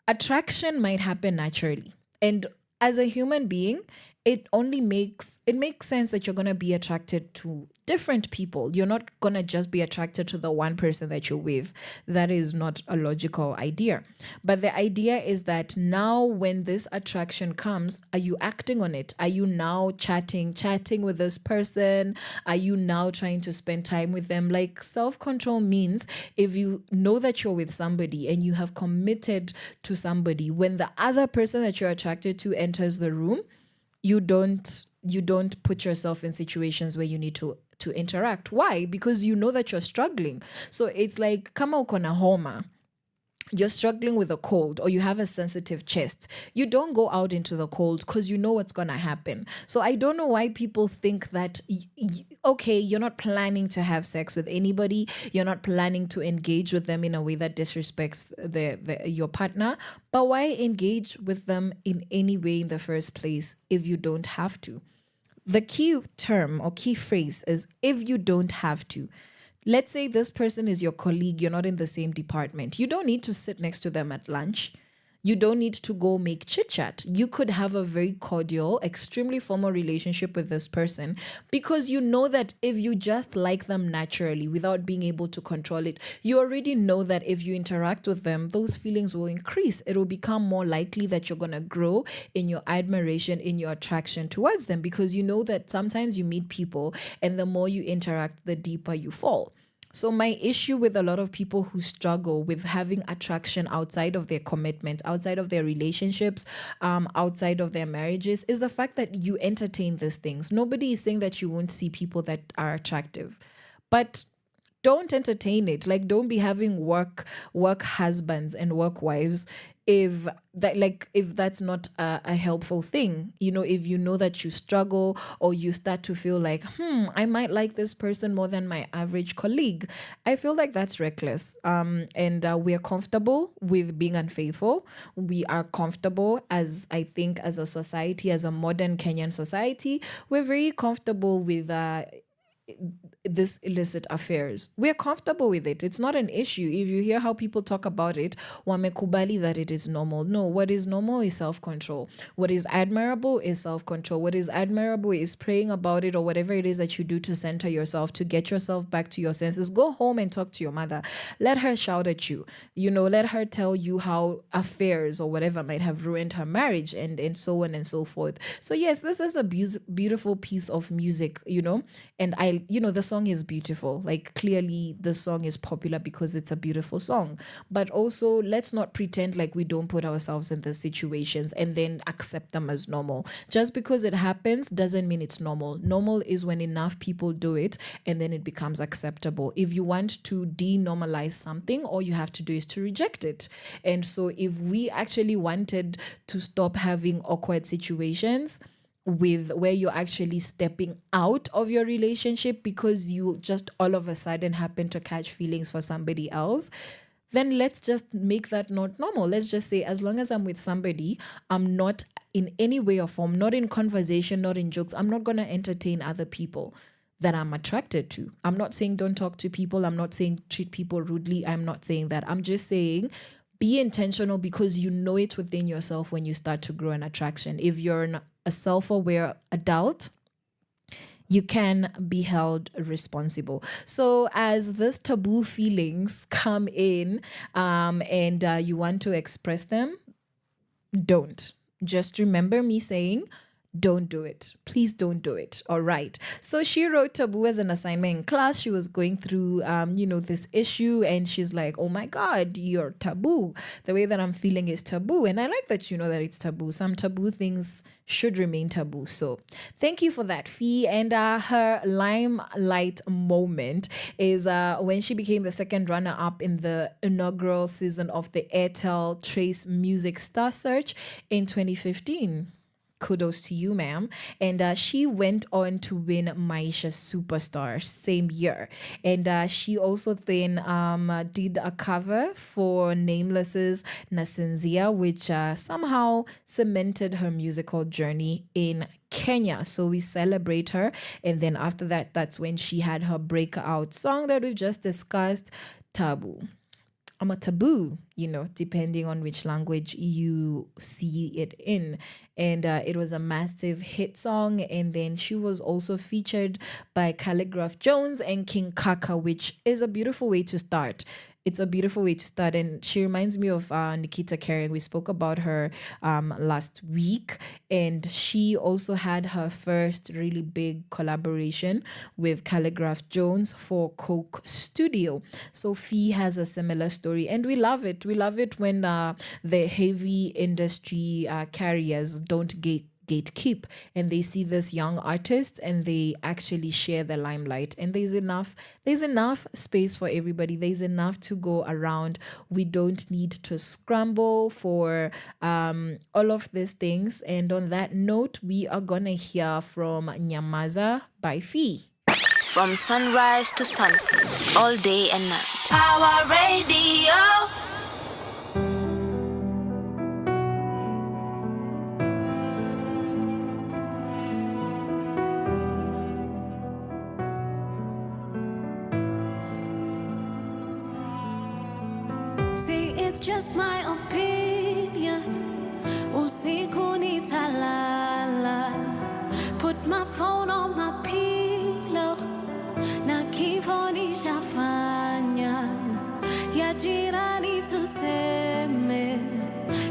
Attraction might happen naturally. And as a human being, it makes sense that you're going to be attracted to different people. You're not going to just be attracted to the one person that you're with. That is not a logical idea. But the idea is that now when this attraction comes, are you acting on it? Are you now chatting with this person? Are you now trying to spend time with them? Like, self-control means if you know that you're with somebody and you have committed to somebody, when the other person that you're attracted to enters the room, you don't put yourself in situations where you need to interact. Why? Because you know that you're struggling. So it's like, kama uko na homa, you're struggling with a cold, or you have a sensitive chest, you don't go out into the cold because you know what's going to happen. So I don't know why people think that, okay, you're not planning to have sex with anybody, you're not planning to engage with them in a way that disrespects your partner, but why engage with them in any way in the first place if you don't have to? The key term or key phrase is if you don't have to. Let's say this person is your colleague, you're not in the same department. You don't need to sit next to them at lunch. You don't need to go make chit chat. You could have a very cordial, extremely formal relationship with this person because you know that if you just like them naturally without being able to control it, you already know that if you interact with them, those feelings will increase. It will become more likely that you're going to grow in your admiration, in your attraction towards them, because you know that sometimes you meet people and the more you interact, the deeper you fall. So my issue with a lot of people who struggle with having attraction outside of their commitment, outside of their relationships, outside of their marriages, is the fact that you entertain these things. Nobody is saying that you won't see people that are attractive. but don't entertain it. Like, don't be having work husbands and work wives if that's not a helpful thing. If you know that you struggle, or you start to feel like, I might like this person more than my average colleague, I feel like that's reckless. And we are comfortable with being unfaithful. We are comfortable, as I think, as a society, as a modern Kenyan society, we're very comfortable with this illicit affairs. We're comfortable with it. It's not an issue. If you hear how people talk about it, wamekubali that it is normal. No, what is normal is self-control. What is admirable is self-control. What is admirable is praying about it, or whatever it is that you do to center yourself, to get yourself back to your senses. Go home and talk to your mother. Let her shout at you. Let her tell you how affairs or whatever might have ruined her marriage, and so on and so forth. So yes, this is a beautiful piece of music, and the song is beautiful. Like, clearly the song is popular because it's a beautiful song. But also, let's not pretend like we don't put ourselves in these situations and then accept them as normal. Just because it happens doesn't mean it's normal. Normal is when enough people do it and then it becomes acceptable. If you want to denormalize something, all you have to do is to reject it. And so if we actually wanted to stop having awkward situations with where you're actually stepping out of your relationship because you just all of a sudden happen to catch feelings for somebody else, then let's just make that not normal. Let's just say, as long as I'm with somebody, I'm not in any way or form, not in conversation, not in jokes, I'm not going to entertain other people that I'm attracted to. I'm not saying don't talk to people. I'm not saying treat people rudely. I'm not saying that. I'm just saying be intentional, because you know it within yourself when you start to grow an attraction. If you're a self-aware adult, you can be held responsible. So as this taboo feelings come in and you want to express them, don't. Just remember me saying, don't do it. Please don't do it. All right. So she wrote taboo as an assignment in class. She was going through, this issue, and she's like, oh my God, you're taboo. The way that I'm feeling is taboo. And I like that you know that it's taboo. Some taboo things should remain taboo. So thank you for that, Fee. And her limelight moment is when she became the second runner-up in the inaugural season of the Airtel Trace Music Star Search in 2015. Kudos to you, ma'am. And she went on to win Maisha Superstar same year. And she also then did a cover for Nameless's Nasinzia, which somehow cemented her musical journey in Kenya. So we celebrate her. And then after that, that's when she had her breakout song that we've just discussed, Taboo. I'm a taboo, depending on which language you see it in. And it was a massive hit song. And then she was also featured by Calligraph Jones and King Kaka, which is a beautiful way to start. It's a beautiful way to start. And she reminds me of Nikita Kering. We spoke about her last week. And she also had her first really big collaboration with Calligraph Jones for Coke Studio. So Fee has a similar story. And we love it. We love it when the heavy industry carriers don't gatekeep, and they see this young artist and they actually share the limelight, and there's enough space for everybody. There's enough to go around. We don't need to scramble for all of these things. And on that note, we are gonna hear from Nyamaza by Fee. From sunrise to sunset, all day and night. Power Radio. See, it's just my opinion. Usiku nitalala. Put my phone on my pillow. Na kifo nishafanya. Ya jirani tuseme.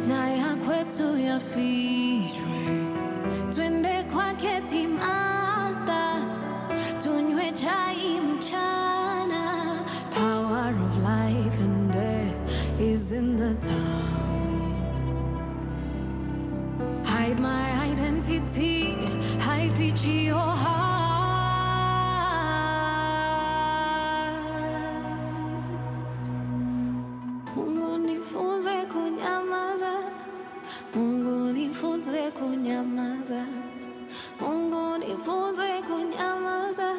Na ya kwetu ya fichwe. Twende kwake timasta. Tunywe chai mchana. Power of life and death is in the town. Hide my identity, hide Fiji or heart. nifunze kunyamaza. Mungu nifunze kunyamaza.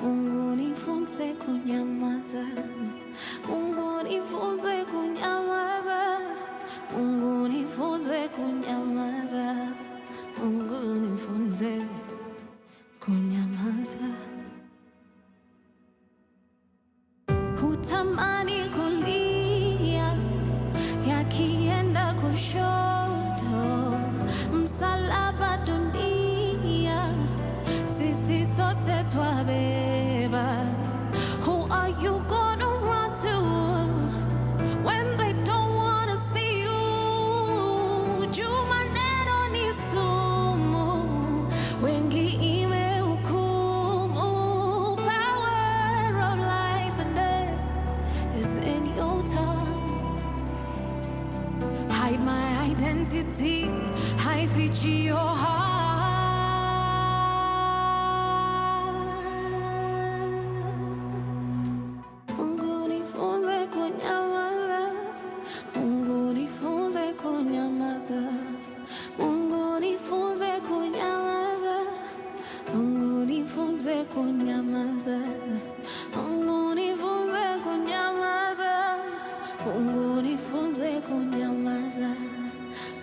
Mungu nifunze kunyamaza. Mungu nifunze kunyamaza. Mungu nifunze kunyamaza. Mungu nifunze kunyamaza. Hutamani kulia yakienda kushoto, msalaba dunia, sisi sote twabeba. Who are you gonna run to when they don't wanna see you? Juu maneno ni sumu, wengi imehukumu. Power of life and death is in your tongue. Hide my identity, haifichi your heart. Mungu nifunze kunyamaza. Mungu nifunze kunyamaza. Mungu nifunze kunyamaza. Mungu nifunze kunyamaza. Mungu nifunze kunyamaza. Mungu nifunze kunyamaza.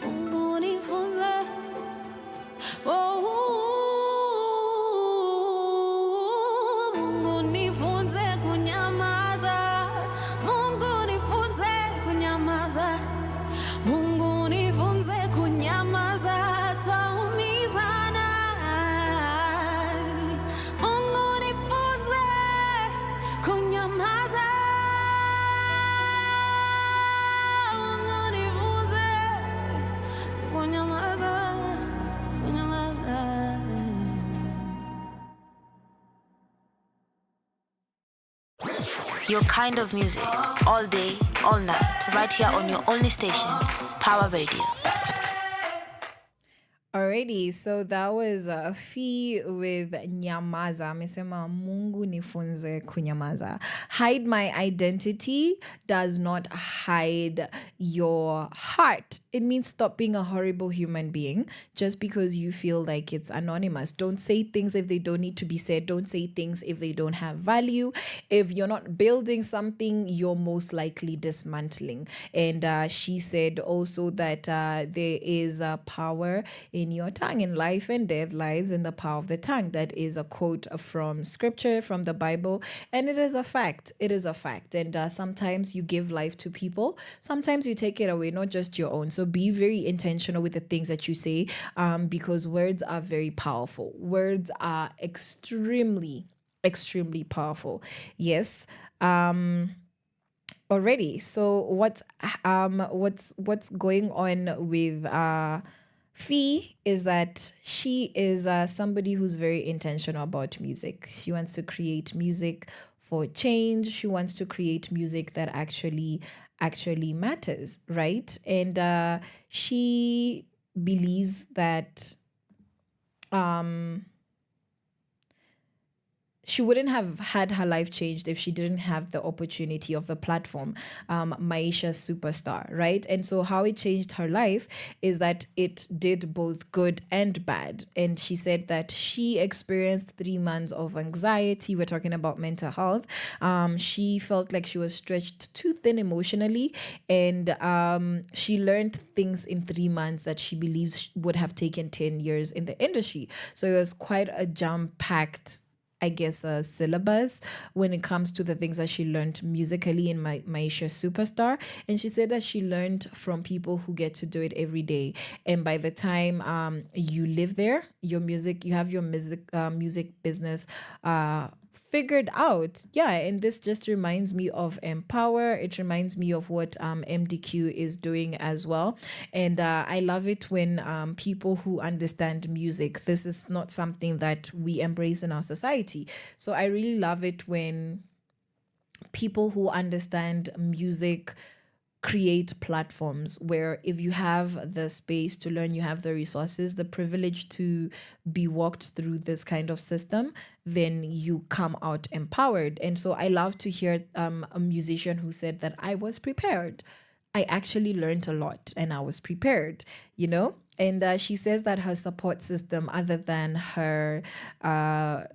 Mungu nifunze. Oh, Mungu nifunze kunyamaza. Mungu nifunze kunyamaza. Mungu nifunze kunyamaza. Twaumizana. Mungu nifunze kunyamaza. Mungu nifunze kunyamaza. Kunyamaza. Your kind of music, all day, all night, right here on your only station, Power Radio. Alrighty, so that was a fee with Nyamaza. Amesema Mungu nifunze kunyamaza. Hide my identity does not hide your heart. It means stop being a horrible human being just because you feel like it's anonymous. Don't say things if they don't need to be said. Don't say things if they don't have value. If you're not building something, you're most likely dismantling. And she said also that there is a power in your tongue, in life and death lies in the power of the tongue. That is a quote from scripture, from the Bible, and it is a fact. It is a fact. And sometimes you give life to people, sometimes you take it away, not just your own. So be very intentional with the things that you say, because words are very powerful. Words are extremely powerful. Yes. Already. So what's going on with Fee is that she is somebody who's very intentional about music. She wants to create music for change. She wants to create music that actually matters, right? And she believes that she wouldn't have had her life changed if she didn't have the opportunity of the platform, Maisha Superstar, right? And so how it changed her life is that it did both good and bad. And she said that she experienced 3 months of anxiety. We're talking about mental health. She felt like she was stretched too thin emotionally. And she learned things in 3 months that she believes would have taken 10 years in the industry. So it was quite a jam-packed, I guess, a syllabus when it comes to the things that she learned musically in Maisha Superstar. And she said that she learned from people who get to do it every day. And by the time you live there, you have your music business figured out. Yeah, and this just reminds me of Empower. It reminds me of what MDQ is doing as well. And I love it when people who understand music, this is not something that we embrace in our society. So I really love it when people who understand music create platforms where if you have the space to learn, you have the resources, the privilege to be walked through this kind of system, then you come out empowered. And so I love to hear a musician who said that I was prepared. I actually learned a lot and I was prepared, you know? And she says that her support system, other than uh,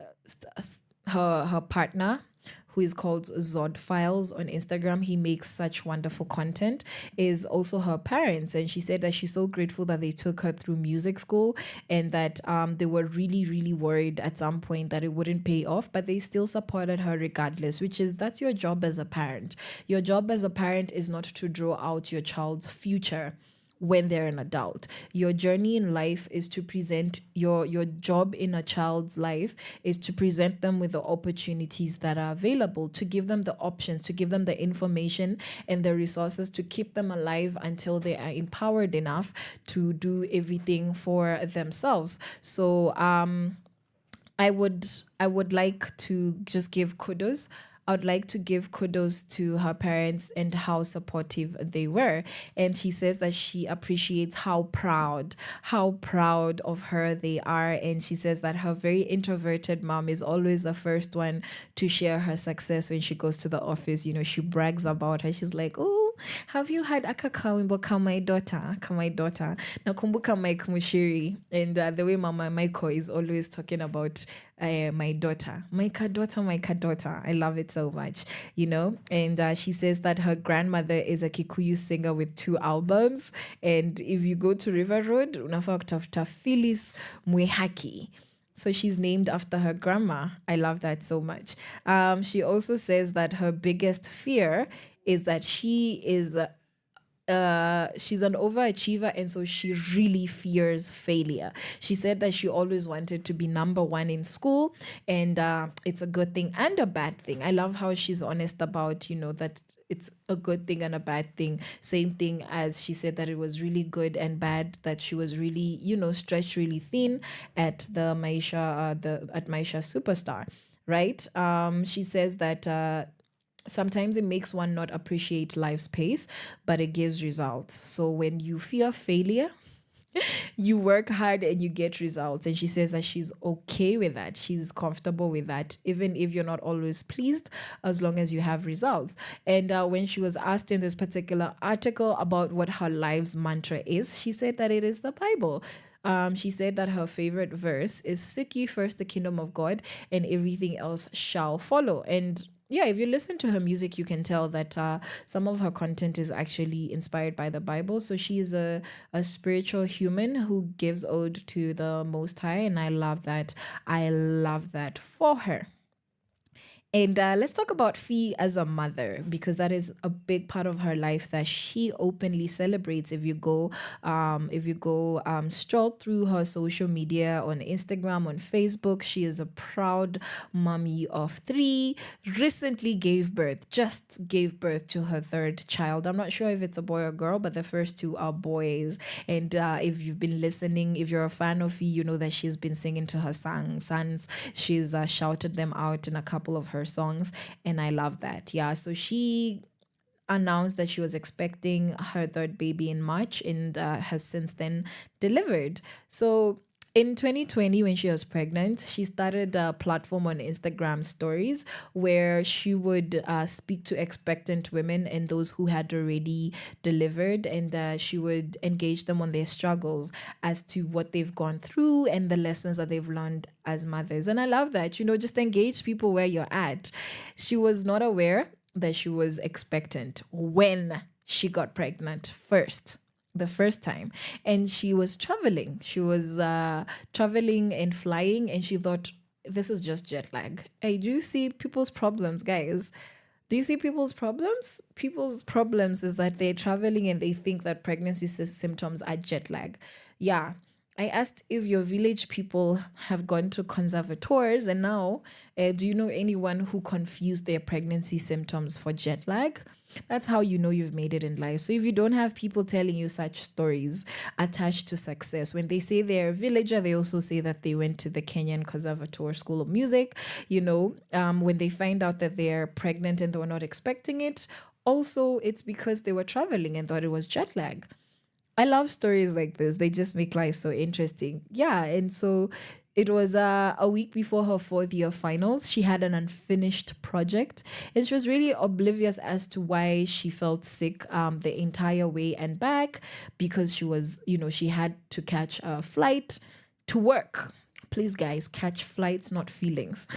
her partner, who is called Zod Files on Instagram. He makes such wonderful content, is also her parents. And she said that she's so grateful that they took her through music school and that they were really, really worried at some point that it wouldn't pay off, but they still supported her regardless, which is that's your job as a parent. Your job as a parent is not to draw out your child's future when they're an adult. Your journey in life is to present your job in a child's life is to present them with the opportunities that are available, to give them the options, to give them the information and the resources to keep them alive until they are empowered enough to do everything for themselves. So I would like to just give kudos. I would like to give kudos to her parents and how supportive they were. And she says that she appreciates how proud of her they are. And she says that her very introverted mom is always the first one to share her success when she goes to the office. You know, she brags about her. She's like, oh, have you had akakawimbo kama daughter? Nakumbuka Mike Mushiri. And the way Mama Michael is always talking about my daughter. I love it so much, you know. And she says that her grandmother is a Kikuyu singer with 2 albums. And if you go to River Road, unafaa kutafuta Phyllis Mwehaki. So she's named after her grandma. I love that so much. She also says that her biggest fear is that she's an overachiever, and so she really fears failure. She said that she always wanted to be number 1 in school, and it's a good thing and a bad thing. I love how she's honest about, you know, that it's a good thing and a bad thing. Same thing as she said that it was really good and bad, that she was really, you know, stretched really thin at the Maisha Superstar, right? She says that sometimes it makes one not appreciate life's pace, but it gives results. So when you fear failure, you work hard and you get results. And she says that she's okay with that. She's comfortable with that, even if you're not always pleased, as long as you have results. And when she was asked in this particular article about what her life's mantra is, she said that it is the Bible. She said that her favorite verse is "Seek ye first the kingdom of God, and everything else shall follow." And yeah, if you listen to her music, you can tell that some of her content is actually inspired by the Bible. So she is a spiritual human who gives ode to the Most High, and I love that. I love that for her. And let's talk about Fee as a mother, because that is a big part of her life that she openly celebrates. If you go stroll through her social media on Instagram, on Facebook, she is a proud mommy of 3. Recently just gave birth to her 3rd child. I'm not sure if it's a boy or girl, but the first 2 are boys. And if you've been listening, if you're a fan of Fee, you know that she's been singing to her sons. She's shouted them out in a couple of her songs, and I love that. Yeah, so she announced that she was expecting her 3rd baby in March, and has since then delivered. So in 2020, when she was pregnant, she started a platform on Instagram stories where she would speak to expectant women and those who had already delivered, and she would engage them on their struggles as to what they've gone through and the lessons that they've learned as mothers. And I love that, you know, just engage people where you're at. She was not aware that she was expectant when she got pregnant the first time, and she was traveling and flying, and she thought, this is just jet lag. Hey, do you see people's problems, guys? Do you see people's problems? People's problems is that they're traveling and they think that pregnancy symptoms are jet lag. Yeah. I asked if your village people have gone to conservators, and now do you know anyone who confused their pregnancy symptoms for jet lag? That's how you know you've made it in life. So if you don't have people telling you such stories attached to success, when they say they're a villager, they also say that they went to the Kenyan Conservatoire School of Music. You know, when they find out that they're pregnant and they were not expecting it, also it's because they were traveling and thought it was jet lag. I love stories like this. They just make life so interesting. Yeah. And so it was a week before her fourth year finals. She had an unfinished project, and she was really oblivious as to why she felt sick the entire way and back, because she was, she had to catch a flight to work. Please, guys, catch flights, not feelings.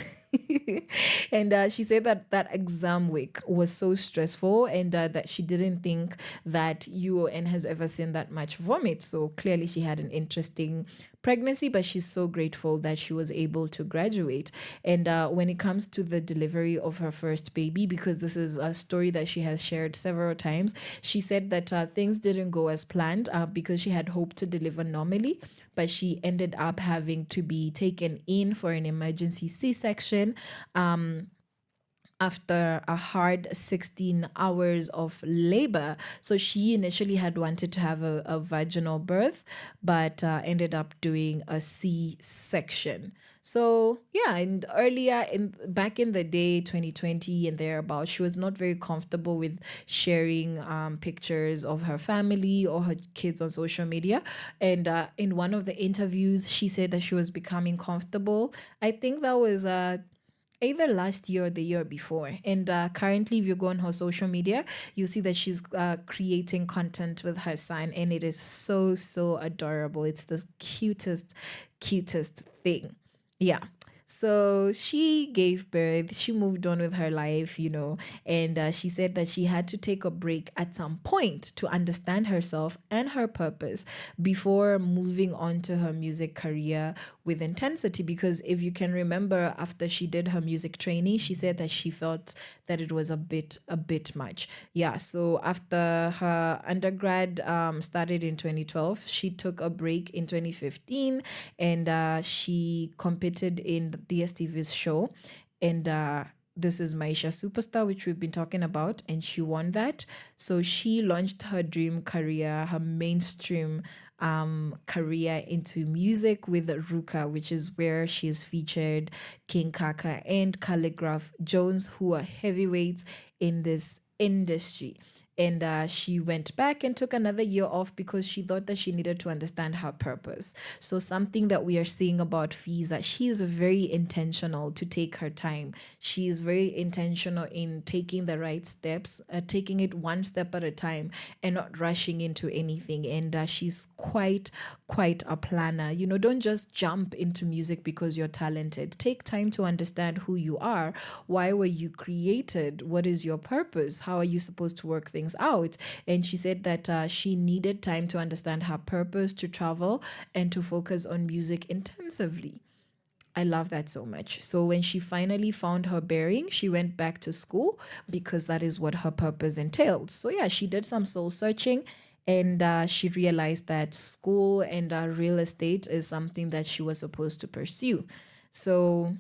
And she said that that exam week was so stressful, and that she didn't think that UON has ever seen that much vomit. So clearly, she had an interesting pregnancy, but she's so grateful that she was able to graduate. And when it comes to the delivery of her first baby, because this is a story that she has shared several times, she said that things didn't go as planned because she had hoped to deliver normally, but she ended up having to be taken in for an emergency C-section. After a hard 16 hours of labor. So she initially had wanted to have a vaginal birth, but ended up doing a C-section. So yeah, and back in the day, 2020 and thereabouts, she was not very comfortable with sharing pictures of her family or her kids on social media. And in one of the interviews, she said that she was becoming comfortable. I think that was either last year or the year before. And currently, if you go on her social media, you see that she's creating content with her son, and it is so, so adorable. It's the cutest thing. Yeah. So she gave birth, she moved on with her life, and she said that she had to take a break at some point to understand herself and her purpose before moving on to her music career with intensity. Because if you can remember, after she did her music training, she said that she felt that it was a bit much. Yeah, so after her undergrad started in 2012, she took a break in 2015, and she competed in DSTV's show, and This Is Maisha Superstar, which we've been talking about, and she won that. So she launched her dream career, her mainstream career into music with Ruka, which is where she's featured King Kaka and Calligraph Jones, who are heavyweights in this industry. And she went back and took another year off because she thought that she needed to understand her purpose. So something that we are seeing about Fee is that she is very intentional to take her time. She is very intentional in taking the right steps, taking it one step at a time and not rushing into anything. And she's quite a planner. Don't just jump into music because you're talented. Take time to understand who you are. Why were you created? What is your purpose? How are you supposed to work things out? And she said that she needed time to understand her purpose, to travel, and to focus on music intensively. I love that so much. So when she finally found her bearing, she went back to school because that is what her purpose entailed. So yeah, she did some soul searching, and she realized that school and real estate is something that she was supposed to pursue. So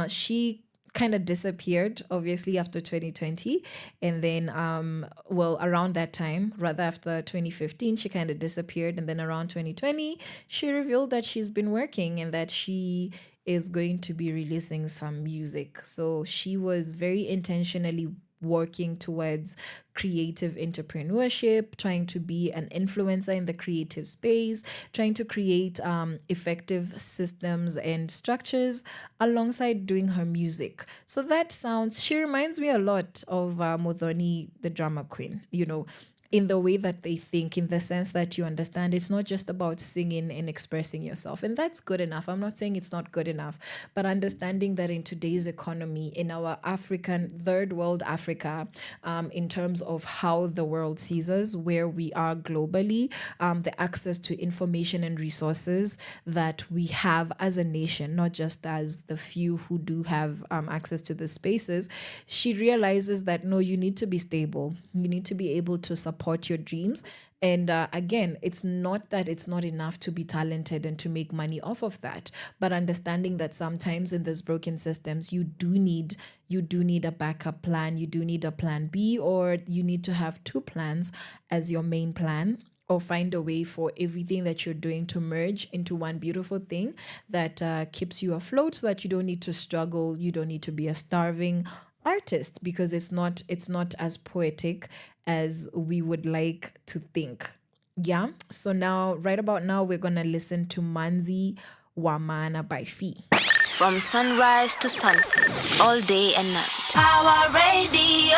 she kind of disappeared, obviously, after 2020. And then around that time, rather after 2015, she kind of disappeared. And then around 2020, she revealed that she's been working and that she is going to be releasing some music. So she was very intentionally working towards creative entrepreneurship, trying to be an influencer in the creative space, trying to create effective systems and structures alongside doing her music. So she reminds me a lot of Muthoni, the drama queen, in the way that they think, in the sense that you understand it's not just about singing and expressing yourself. And that's good enough. I'm not saying it's not good enough, but understanding that in today's economy, in our third world Africa, in terms of how the world sees us, where we are globally, the access to information and resources that we have as a nation, not just as the few who do have access to the spaces, she realizes that no, you need to be stable. You need to be able to support your dreams. And again, it's not that it's not enough to be talented and to make money off of that, but understanding that sometimes in these broken systems, you do need a backup plan. You do need a plan B, or you need to have two plans as your main plan, or find a way for everything that you're doing to merge into one beautiful thing that keeps you afloat, so that you don't need to struggle. You don't need to be a starving artist, because it's not as poetic as we would like to think. Yeah. So now, right about now, we're gonna listen to Manzi Wamana by Fee. From sunrise to sunset, all day and night. Power Radio.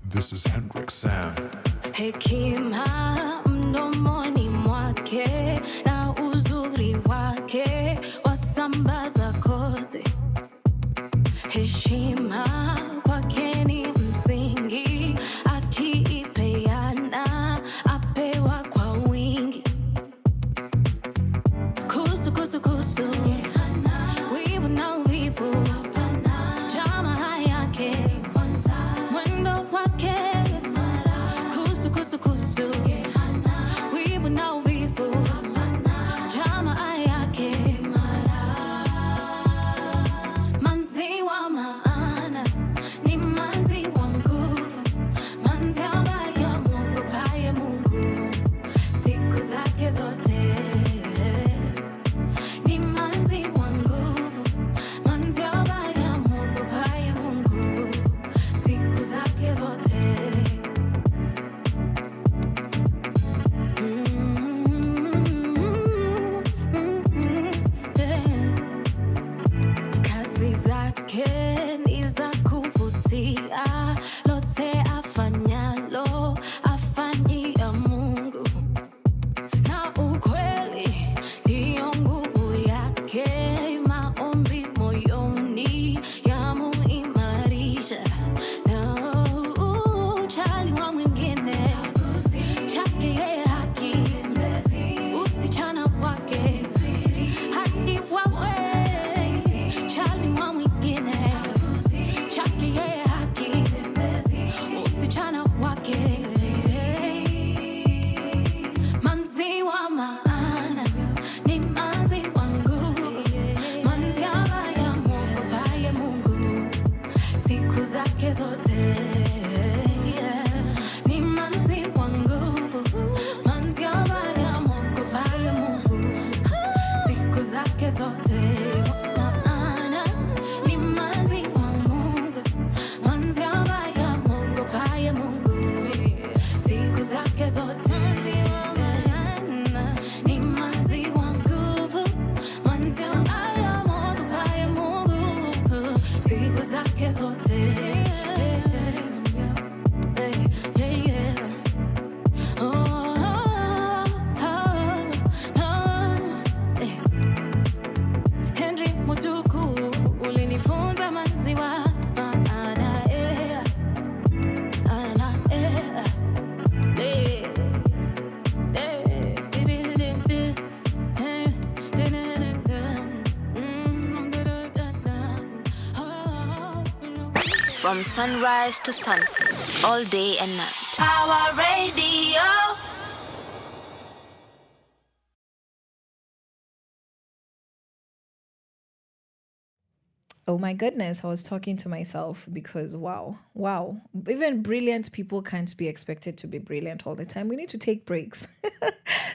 This is Hendrik Sam. Hekima mdomoni mwake na uzuri wake wasambaza kote. Heshima kwake ni msingi, akiipeana apewa kwa wingi. Kusu kusu kusu, wivu na wivu, jamaa yake mwendo wake. Kusu kusu kusu, wivu na wivu, jamaa yake. Manzi wa maana ni manzi wa nguvu, manzi ambaye amwogopaye Mungu siku zake zote. Ni manzi wa nguvu, manzi ambaye amwogopaye Mungu siku zake zote. Kazi zake ni za kuvutia, lote afanyalo afanyia Mungu, na ukweli ndiyo nguvu yake. Maombi moyoni yamuimarisha, na ujali wa mwingine chake yeye haki, usichana wake hadi wawe. Jali wa mwingine chake yeye haki, usichana wake. Manzi wa maana ni manzi wa nguvu, manzi ambaye amwogopaye Mungu siku zake zote. Ni manzi wa nguvu, manzi ambaye amwogopaye Mungu siku zake zote. Maana ni manzi wa Mungu, manzi ambaye amwogopaye Mungu siku zake zote. Ni manzi wa nguvu, manzi ambaye amwogopaye Mungu siku zake zote. Henry Mutuku ulinifunza manzi wa maana, From sunrise to sunset, all day and night. Power Radio. Oh my goodness, I was talking to myself because wow. Even brilliant people can't be expected to be brilliant all the time. We need to take breaks.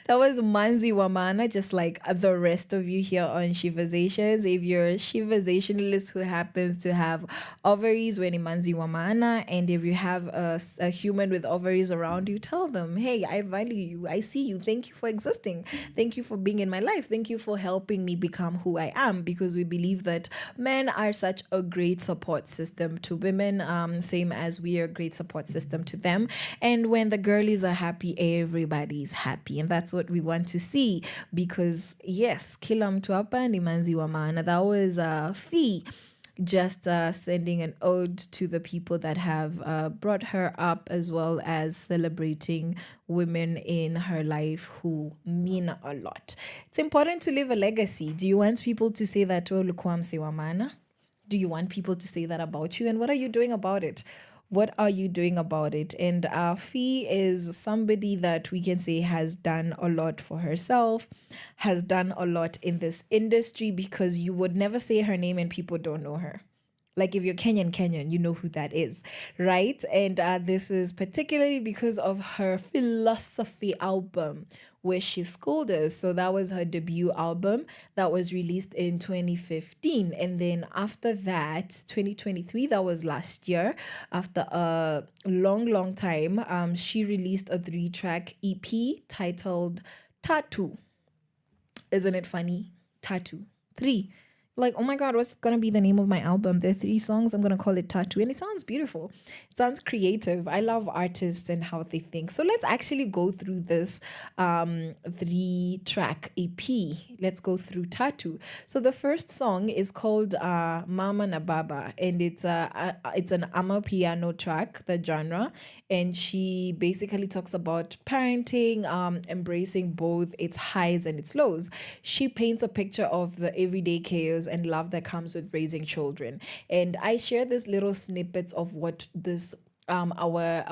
That was Manzi Wamana, just like the rest of you here on Sheversations. If you're a Sheversationalist who happens to have ovaries, when Manzi Wamana, and if you have a human with ovaries around you, tell them, hey, I value you. I see you. Thank you for existing. Thank you for being in my life. Thank you for helping me become who I am, because we believe that men are such a great support system to women, same as we are a great support system to them. And when the girlies are happy, everybody's happy. And that's what we want to see, because yes, kila mtu hapa ni manzi wa maana. That was Fee just sending an ode to the people that have brought her up, as well as celebrating women in her life who mean a lot. It's important to leave a legacy. Do you want people to say that ulikuwa mse wa maana? Do you want people to say that about you? And what are you doing about it? What are you doing about it? And Fee is somebody that we can say has done a lot for herself, has done a lot in this industry, because you would never say her name and people don't know her. Like if you're Kenyan, you know who that is, right? And this is particularly because of her philosophy album, where she schooled us. So that was her debut album that was released in 2015. And then after that, 2023, that was last year, after a long time, she released a 3-track EP titled Tattoo. Isn't it funny? Tattoo. 3. Like, oh my God, what's going to be the name of my album? There are 3 songs. I'm going to call it Tattoo. And it sounds beautiful. It sounds creative. I love artists and how they think. So let's actually go through this 3-track EP. Let's go through Tattoo. So the first song is called Mama na Baba. And it's an amapiano track, the genre. And she basically talks about parenting, embracing both its highs and its lows. She paints a picture of the everyday chaos and love that comes with raising children. And I share this little snippets of what this our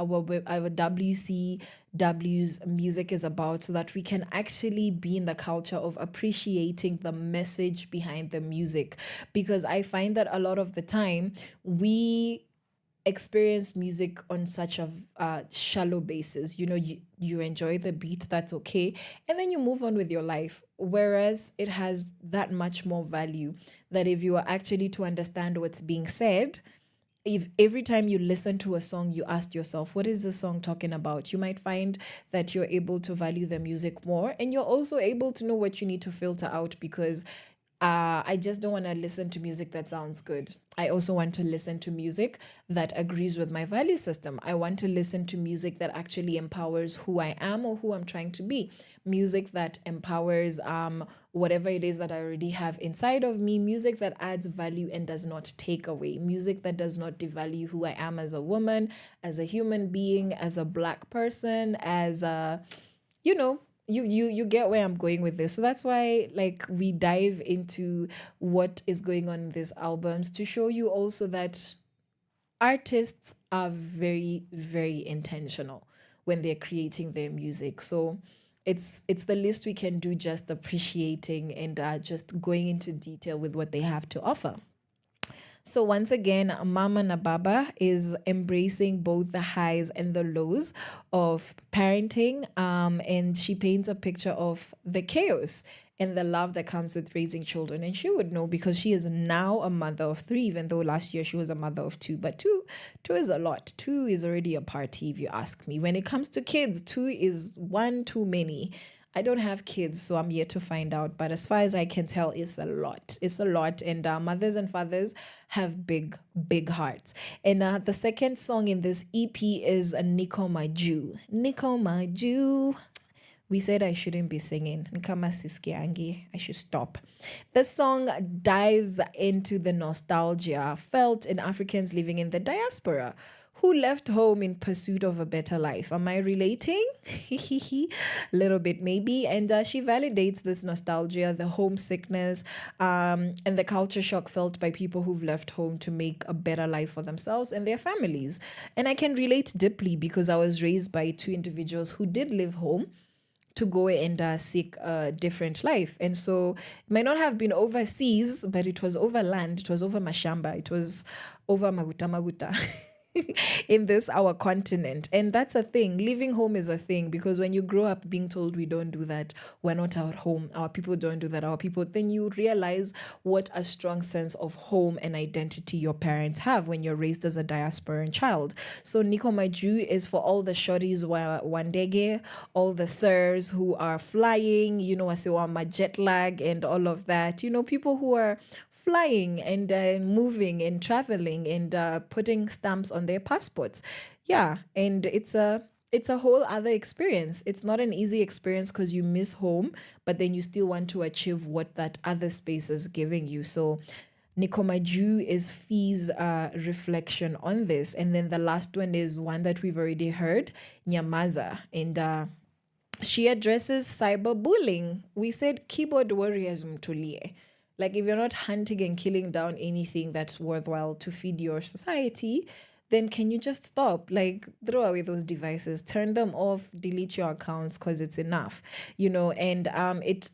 WCW's music is about, so that we can actually be in the culture of appreciating the message behind the music. Because I find that a lot of the time we experience music on such a shallow basis. You know, you enjoy the beat, that's okay, and then you move on with your life. Whereas it has that much more value, that if you are actually to understand what's being said, if every time you listen to a song, you ask yourself, what is the song talking about? You might find that you're able to value the music more, and you're also able to know what you need to filter out. Because I just don't want to listen to music that sounds good. I also want to listen to music that agrees with my value system. I want to listen to music that actually empowers who I am or who I'm trying to be. Music that empowers whatever it is that I already have inside of me. Music that adds value and does not take away. Music that does not devalue who I am as a woman, as a human being, as a Black person, as a, you know, you get where I'm going with this. So that's why, like, we dive into what is going on in these albums, to show you also that artists are very, very intentional when they're creating their music. So it's the least we can do, just appreciating and just going into detail with what they have to offer. So once again, Mama na Baba is embracing both the highs and the lows of parenting, and she paints a picture of the chaos and the love that comes with raising children. And she would know, because she is now a mother of 3, even though last year she was a mother of 2. But two is a lot. 2 is already a party, if you ask me. When it comes to kids, 2 is one too many. I don't have kids, so I'm yet to find out. But as far as I can tell, it's a lot. It's a lot. And mothers and fathers have big, big hearts. And the second song in this EP is Niko Maju. Niko Maju. We said I shouldn't be singing. Nkama sisikiangi. I should stop. The song dives into the nostalgia felt in Africans living in the diaspora who left home in pursuit of a better life. Am I relating? A little bit maybe. And she validates this nostalgia, the homesickness, and the culture shock felt by people who've left home to make a better life for themselves and their families. And I can relate deeply, because I was raised by 2 individuals who did live home to go and seek a different life. And so it might not have been overseas, but it was over land, it was over mashamba, it was over maguta. In this our continent. And that's a thing. Leaving home is a thing, because when you grow up being told we don't do that, we're not at home, our people don't do that, our people, then you realize what a strong sense of home and identity your parents have when you're raised as a diasporan child. So Niko Maju is for all the shorties wandege, all the sirs who are flying, you know, wasiwama jet lag and all of that, you know, people who are flying and moving and traveling and putting stamps on their passports. Yeah, and it's a whole other experience. It's not an easy experience, because you miss home, but then you still want to achieve what that other space is giving you. So Niko Maju is Fee's reflection on this. And then the last one is one that we've already heard, Nyamaza. And she addresses cyberbullying. We said keyboard warriors mtulie. Like, if you're not hunting and killing down anything that's worthwhile to feed your society, then can you just stop? Like, throw away those devices, turn them off, delete your accounts, because it's enough, you know. And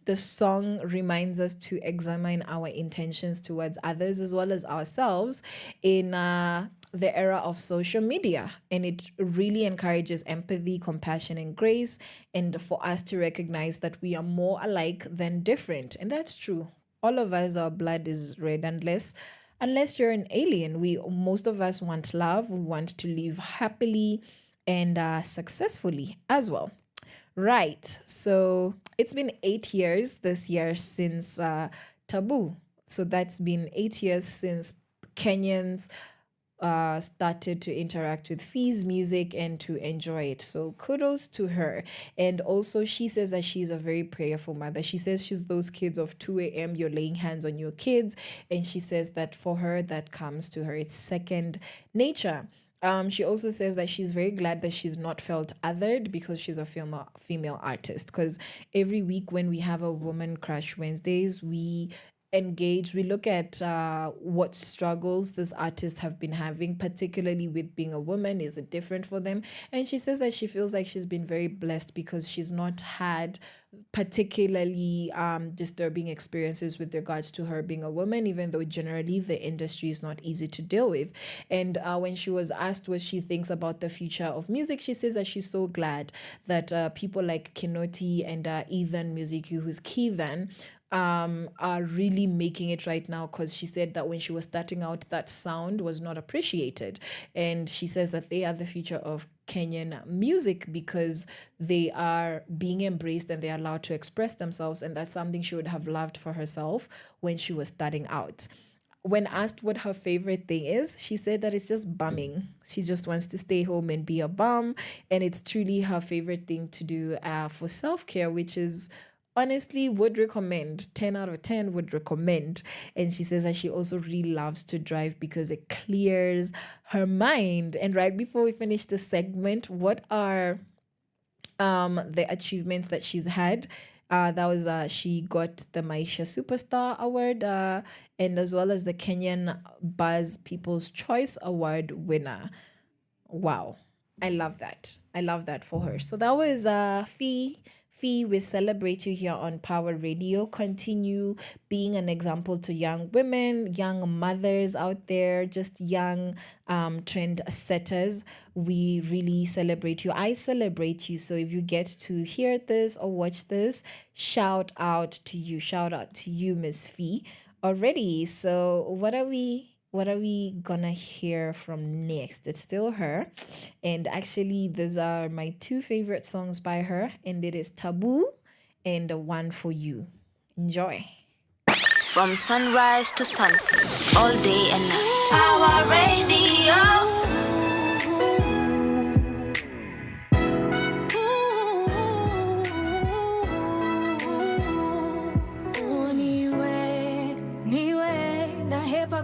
the song reminds us to examine our intentions towards others as well as ourselves in the era of social media. And it really encourages empathy, compassion, and grace, and for us to recognize that we are more alike than different. And that's true. All of us, our blood is red, unless you're an alien. Most of us want love. We want to live happily and successfully as well. Right. So it's been 8 years this year since Taboo. So that's been 8 years since Kenyans started to interact with Fee's music and to enjoy it. So kudos to her. And also, she says that she's a very prayerful mother. She says she's those kids of 2 a.m. You're laying hands on your kids. And she says that for her, that comes to her. It's second nature. She also says that she's very glad that she's not felt othered because she's a female artist. Because every week when we have a Woman Crush Wednesdays, we look at what struggles these artists have been having, particularly with being a woman. Is it different for them? And she says that she feels like she's been very blessed because she's not had particularly disturbing experiences with regards to her being a woman, even though generally the industry is not easy to deal with. And when she was asked what she thinks about the future of music, she says that she's so glad that people like Kinoti and Ethan Musicu, who's Keithan, are really making it right now, because she said that when she was starting out, that sound was not appreciated. And she says that they are the future of Kenyan music because they are being embraced and they're allowed to express themselves. And that's something she would have loved for herself when she was starting out. When asked what her favorite thing is, she said that it's just bumming. She just wants to stay home and be a bum. And it's truly her favorite thing to do for self-care, which is honestly would recommend. 10 out of 10 would recommend. And she says that she also really loves to drive because it clears her mind. And right before we finish the segment, what are the achievements that she's had? That was she got the Maisha Superstar Award and as well as the Kenyan Buzz People's Choice Award winner. Wow. I love that. I love that for her. So that was Fee. Fee, we celebrate you here on Power Radio. Continue being an example to young women, young mothers out there, just young trend setters. We really celebrate you. I celebrate you. So if you get to hear this or watch this, shout out to you. Shout out to you, Miss Fee, already. So what are we gonna hear from next? It's still her, and actually these are my two favorite songs by her, and it is Taboo and One for You. Enjoy. From sunrise to sunset, all day and night. Power Radio.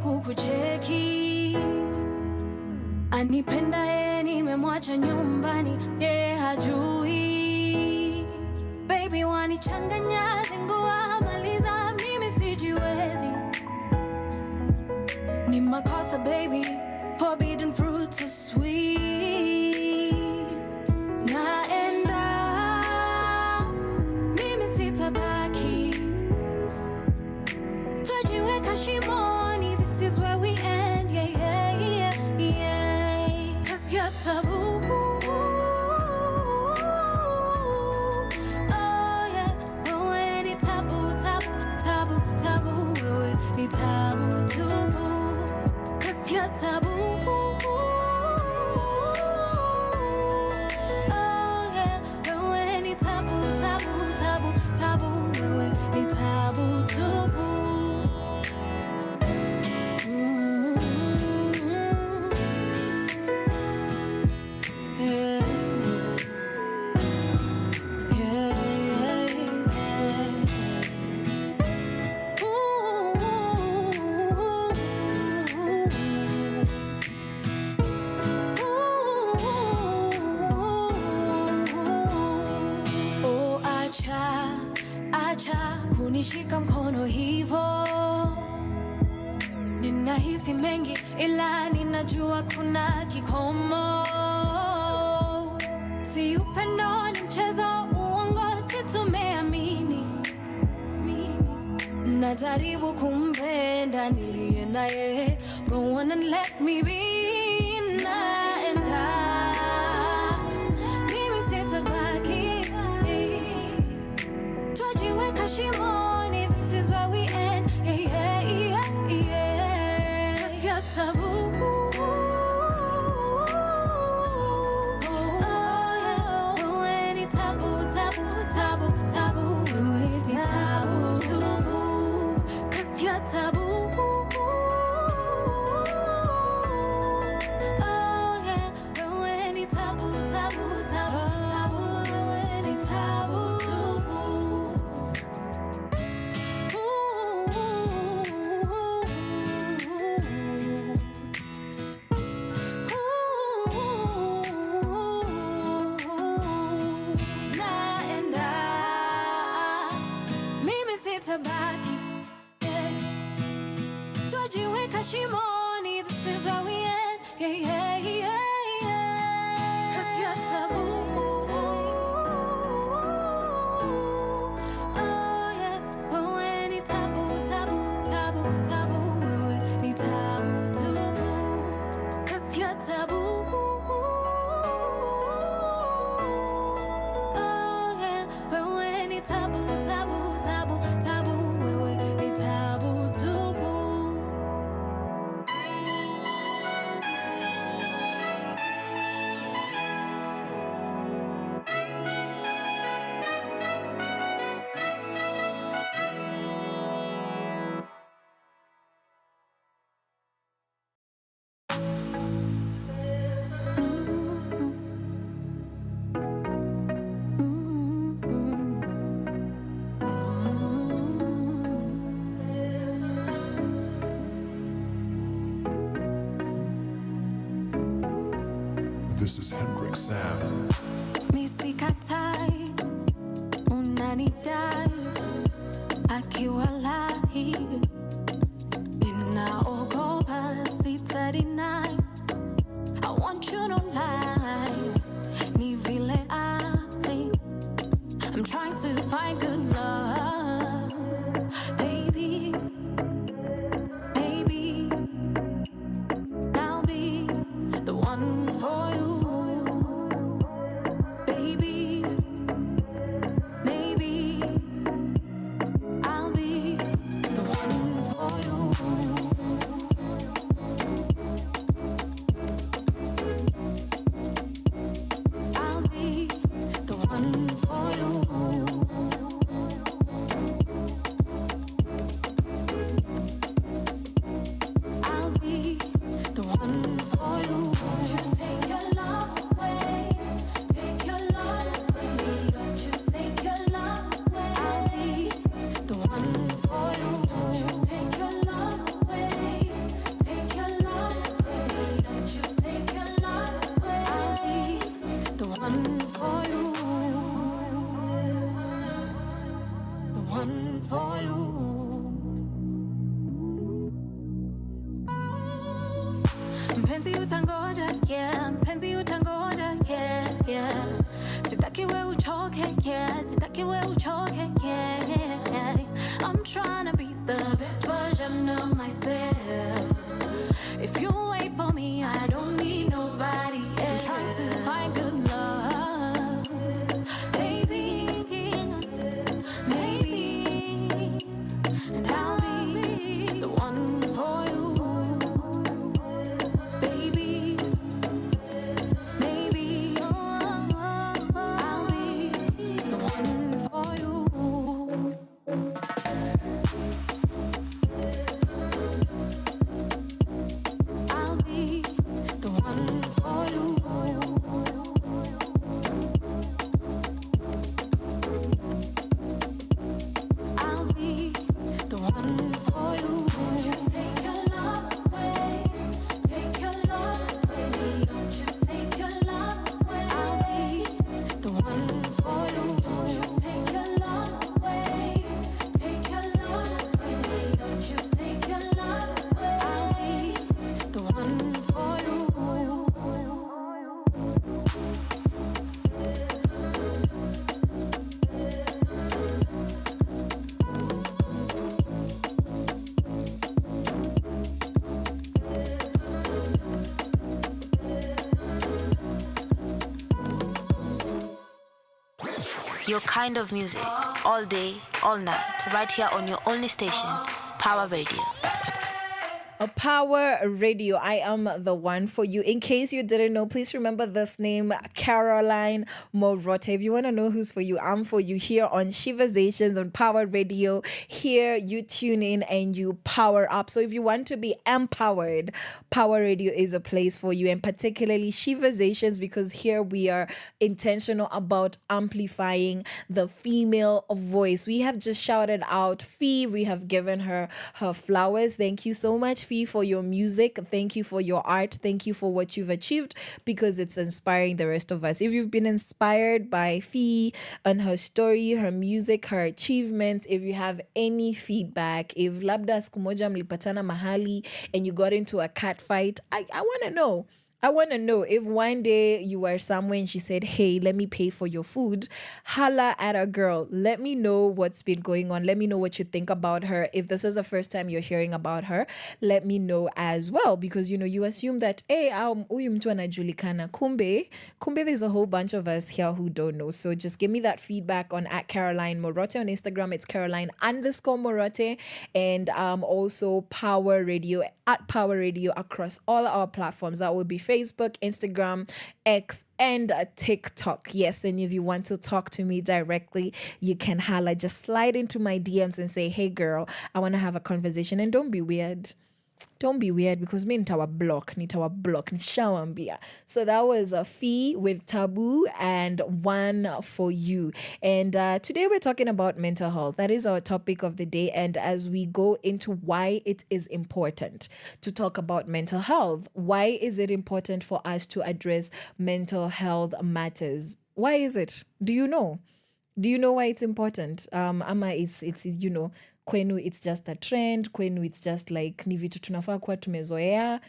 Kukucheki anipenda nimemwacha nyumbani hajui baby wanichanganya zingua maliza mimi sijiwezi ni makosa baby forbidden fruit so sweet naenda mimi sitabaki twajiweka shimoni. This is where we end, yeah. 'Cause you're taboo. Oh yeah, wewe ni taboo, wewe ni taboo too. 'Cause you're taboo. Oh yeah, wewe ni taboo, wewe ni taboo too. Kunishika mkono hivo ninahisi mengi ila ninajua kuna kikomo. Si upendo ni mchezo, uongo si tumeamini. Najaribu kumpenda niliye naye, go on and let me be. Mimi sitabaki, twajiweka shimoni, this is where we end. Yeah, yeah, yeah. 'Cause you're taboo. Shimoni, this is where we end. Yeah, yeah, yeah, yeah. 'Cause you're taboo. Oh yeah, wewe ni taboo, taboo, taboo, taboo. Wewe ni taboo, taboo. 'Cause you're taboo. Oh yeah, wewe ni taboo, taboo, taboo, taboo. Wewe ni taboo, taboo. This is Hendrix Sound. Misikatai, unanidai, akiwalahi, ninaogopa sitadinai. I want you to lie, ni vile I'm trying to find good love, baby, baby. I'll be the one for you. Mpenzi utangoja, yeah. Mpenzi utangoja, yeah, yeah. Sitaki we uchoke, yeah. Sitaki we uchoke, yeah. I'm trying to be the best version of myself. If you wait for me, I don't need nobody else. I'm trying to find good love, baby, maybe, and I'll be the one for you. Your kind of music, all day, all night, right here on your only station, Power Radio. A Power Radio. I am the one for you. In case you didn't know, please remember this name, Caroline Murote. If you want to know who's for you, I'm for you here on Sheversations on Power Radio. Here you tune in and you power up. So if you want to be empowered, Power Radio is a place for you, and particularly Sheversations, because here we are intentional about amplifying the female voice. We have just shouted out Fee. We have given her flowers. Thank you so much, Fee, for your music. Thank you for your art. Thank you for what you've achieved, because it's inspiring the rest of us. If you've been inspired by Fee and her story, her music, her achievements, if you have any feedback, if labda siku moja mlipatana mahali and you got into a cat fight, I want to know. I want to know if one day you were somewhere and she said, hey, let me pay for your food. Holla at a girl. Let me know what's been going on. Let me know what you think about her. If this is the first time you're hearing about her, let me know as well. Because, you assume that, hey, huyu mtu anajulikana. Kumbe, there's a whole bunch of us here who don't know. So just give me that feedback on @Caroline Murote on Instagram. It's Caroline_Murote. And also Power Radio, @Power Radio across all our platforms. That would be Facebook, Instagram, X, and TikTok. Yes, and if you want to talk to me directly, you can holla. Just slide into my DMs and say, hey girl, I want to have a conversation. And don't be weird. Don't be weird, because me nitawa block, nishawambia. So that was a Fee with Taboo and One for You. And today we're talking about mental health. That is our topic of the day. And as we go into why it is important to talk about mental health, why is it important for us to address mental health matters? Why is it? Do you know? Do you know why it's important? Ama it's kwenu it's just a trend, kwenu it's just like ni vitu tunafaa kuwa tumezoea.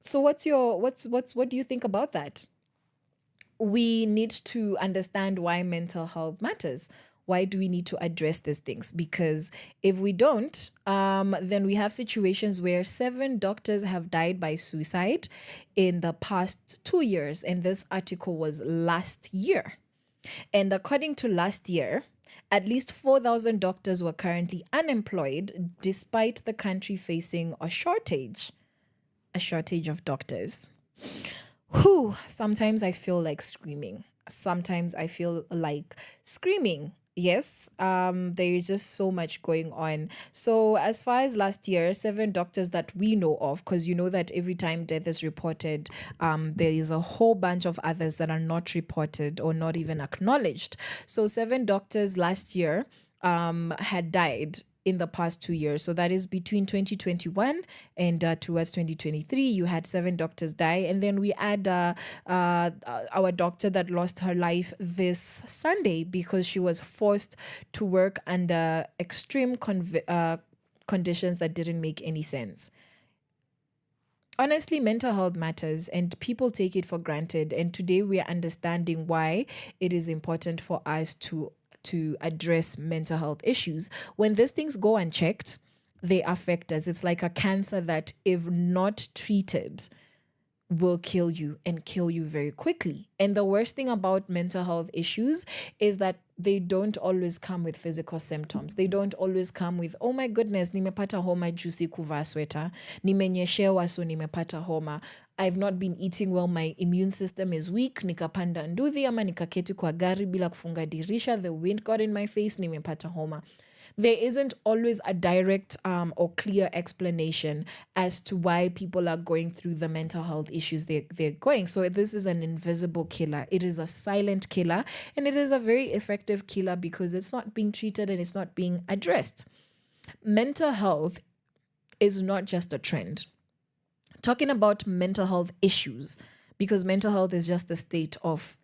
So what do you think about that? We need to understand why mental health matters. Why do we need to address these things? Because if we don't, then we have situations where 7 doctors have died by suicide in the past 2 years. And this article was last year. And according to last year, at least 4,000 doctors were currently unemployed, despite the country facing a shortage of doctors. Sometimes I feel like screaming. Yes, there is just so much going on. So as far as last year, 7 doctors that we know of, because you know that every time death is reported, there is a whole bunch of others that are not reported or not even acknowledged. So 7 doctors last year had died in the past 2 years. So that is between 2021 and towards 2023, you had 7 doctors die. And then we add our doctor that lost her life this Sunday because she was forced to work under extreme conditions that didn't make any sense. Honestly, mental health matters and people take it for granted. And today we are understanding why it is important for us to address mental health issues. When these things go unchecked, they affect us. It's like a cancer that, if not treated, will kill you and kill you very quickly. And the worst thing about mental health issues is that they don't always come with physical symptoms. They don't always come with, oh my goodness, nimepata homa juicy kuvaa sweta, nimenyeshewa so nimepata homa, I've not been eating well, my immune system is weak, nikapanda nduthi ama nikaketi kwa gari bila kufunga dirisha, the wind got in my face, nimepata homa. There isn't always a direct or clear explanation as to why people are going through the mental health issues they're going. So this is an invisible killer. It is a silent killer, and it is a very effective killer because it's not being treated and it's not being addressed. Mental health is not just a trend. Talking about mental health issues, because mental health is just the state of,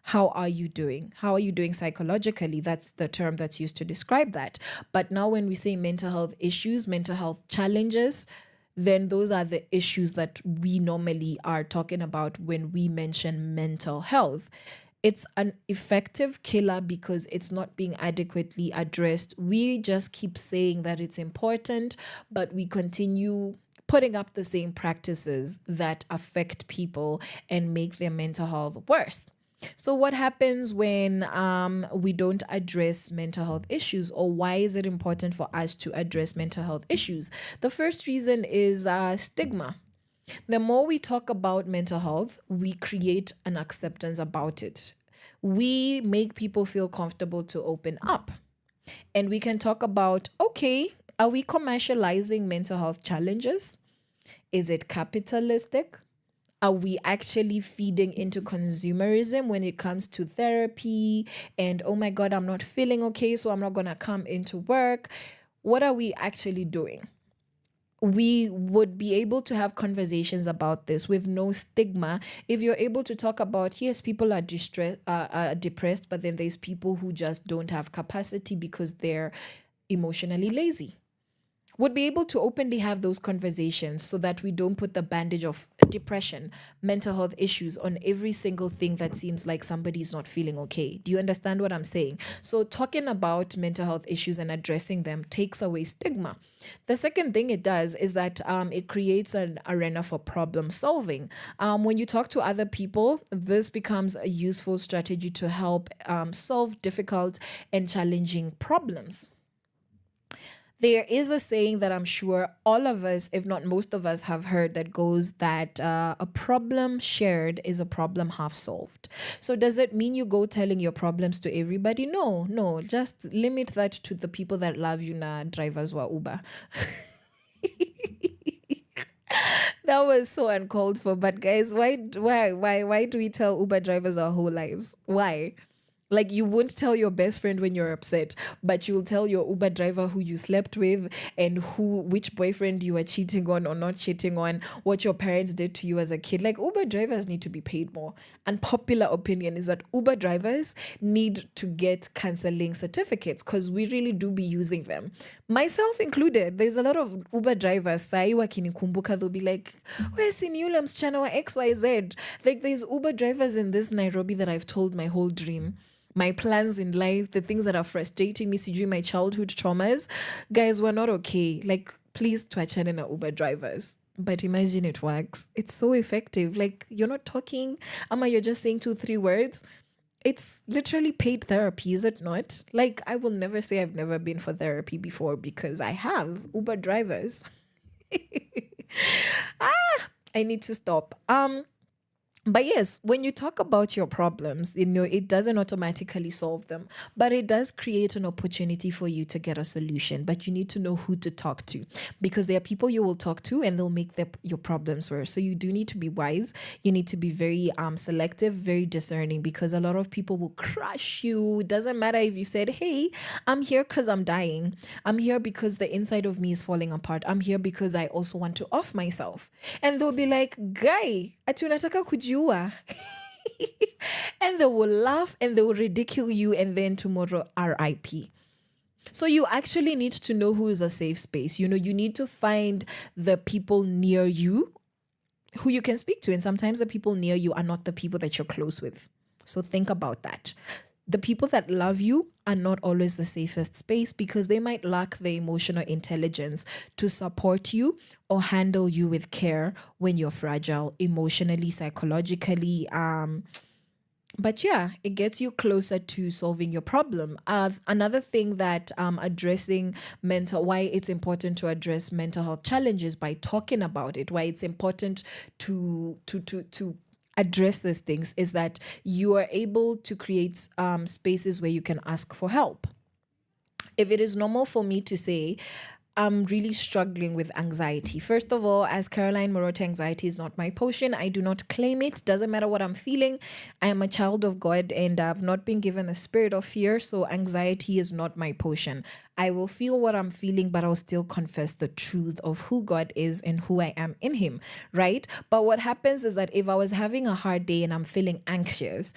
how are you doing? How are you doing psychologically? That's the term that's used to describe that. But now when we say mental health issues, mental health challenges, then those are the issues that we normally are talking about when we mention mental health. It's an effective killer because it's not being adequately addressed. We just keep saying that it's important, but we continue putting up the same practices that affect people and make their mental health worse. So, what happens when we don't address mental health issues, or why is it important for us to address mental health issues? The first reason is stigma. The more we talk about mental health, we create an acceptance about it. We make people feel comfortable to open up. And we can talk about, okay, are we commercializing mental health challenges? Is it capitalistic? Are we actually feeding into consumerism when it comes to therapy? And oh my God, I'm not feeling okay, so I'm not going to come into work. What are we actually doing? We would be able to have conversations about this with no stigma if you're able to talk about, yes, people are depressed, but then there's people who just don't have capacity because they're emotionally lazy. Would be able to openly have those conversations so that we don't put the bandage of depression, mental health issues on every single thing that seems like somebody's not feeling okay. Do you understand what I'm saying? So talking about mental health issues and addressing them takes away stigma. The second thing it does is that it creates an arena for problem solving. When you talk to other people, this becomes a useful strategy to help solve difficult and challenging problems. There is a saying that I'm sure all of us, if not most of us, have heard that goes that a problem shared is a problem half solved. So does it mean you go telling your problems to everybody? No. Just limit that to the people that love you, na drivers wa Uber. That was so uncalled for. But guys, why do we tell Uber drivers our whole lives? Why? Like, you won't tell your best friend when you're upset, but you'll tell your Uber driver who you slept with and which boyfriend you are cheating on or not cheating on, what your parents did to you as a kid. Like, Uber drivers need to be paid more. Unpopular opinion is that Uber drivers need to get counseling certificates because we really do be using them. Myself included. There's a lot of Uber drivers, sai wakinikumbuka, they'll be like, where's Yule msichana wa XYZ? Like, there's Uber drivers in this Nairobi that I've told my whole dream, my plans in life, the things that are frustrating me, during my childhood traumas. Guys, we're not okay. Like, please tuachane na Uber drivers. But imagine it works. It's so effective. Like, you're not talking, ama you're just saying 2-3 words. It's literally paid therapy, is it not? Like, I will never say I've never been for therapy before because I have. Uber drivers. I need to stop. But yes, when you talk about your problems, it doesn't automatically solve them, but it does create an opportunity for you to get a solution. But you need to know who to talk to, because there are people you will talk to and they'll make your problems worse. So you do need to be wise. You need to be very selective, very discerning, because a lot of people will crush you. It doesn't matter if you said, hey, I'm here because I'm dying. I'm here because the inside of me is falling apart. I'm here because I also want to off myself. And they'll be like, guy, ati unataka kujua. And they will laugh and they will ridicule you, and then tomorrow RIP. So you actually need to know who is a safe space. You need to find the people near you who you can speak to, and sometimes the people near you are not the people that you're close with. So think about that. The people that love you are not always the safest space, because they might lack the emotional intelligence to support you or handle you with care when you're fragile, emotionally, psychologically. But yeah, it gets you closer to solving your problem. Another thing that why it's important to address mental health challenges by talking about it, why it's important to address these things, is that you are able to create spaces where you can ask for help. If it is normal for me to say, I'm really struggling with anxiety. First of all, as Caroline Murote, anxiety is not my potion. I do not claim it. Doesn't matter what I'm feeling. I am a child of God and I've not been given a spirit of fear. So anxiety is not my potion. I will feel what I'm feeling, but I'll still confess the truth of who God is and who I am in him, right? But what happens is that if I was having a hard day and I'm feeling anxious,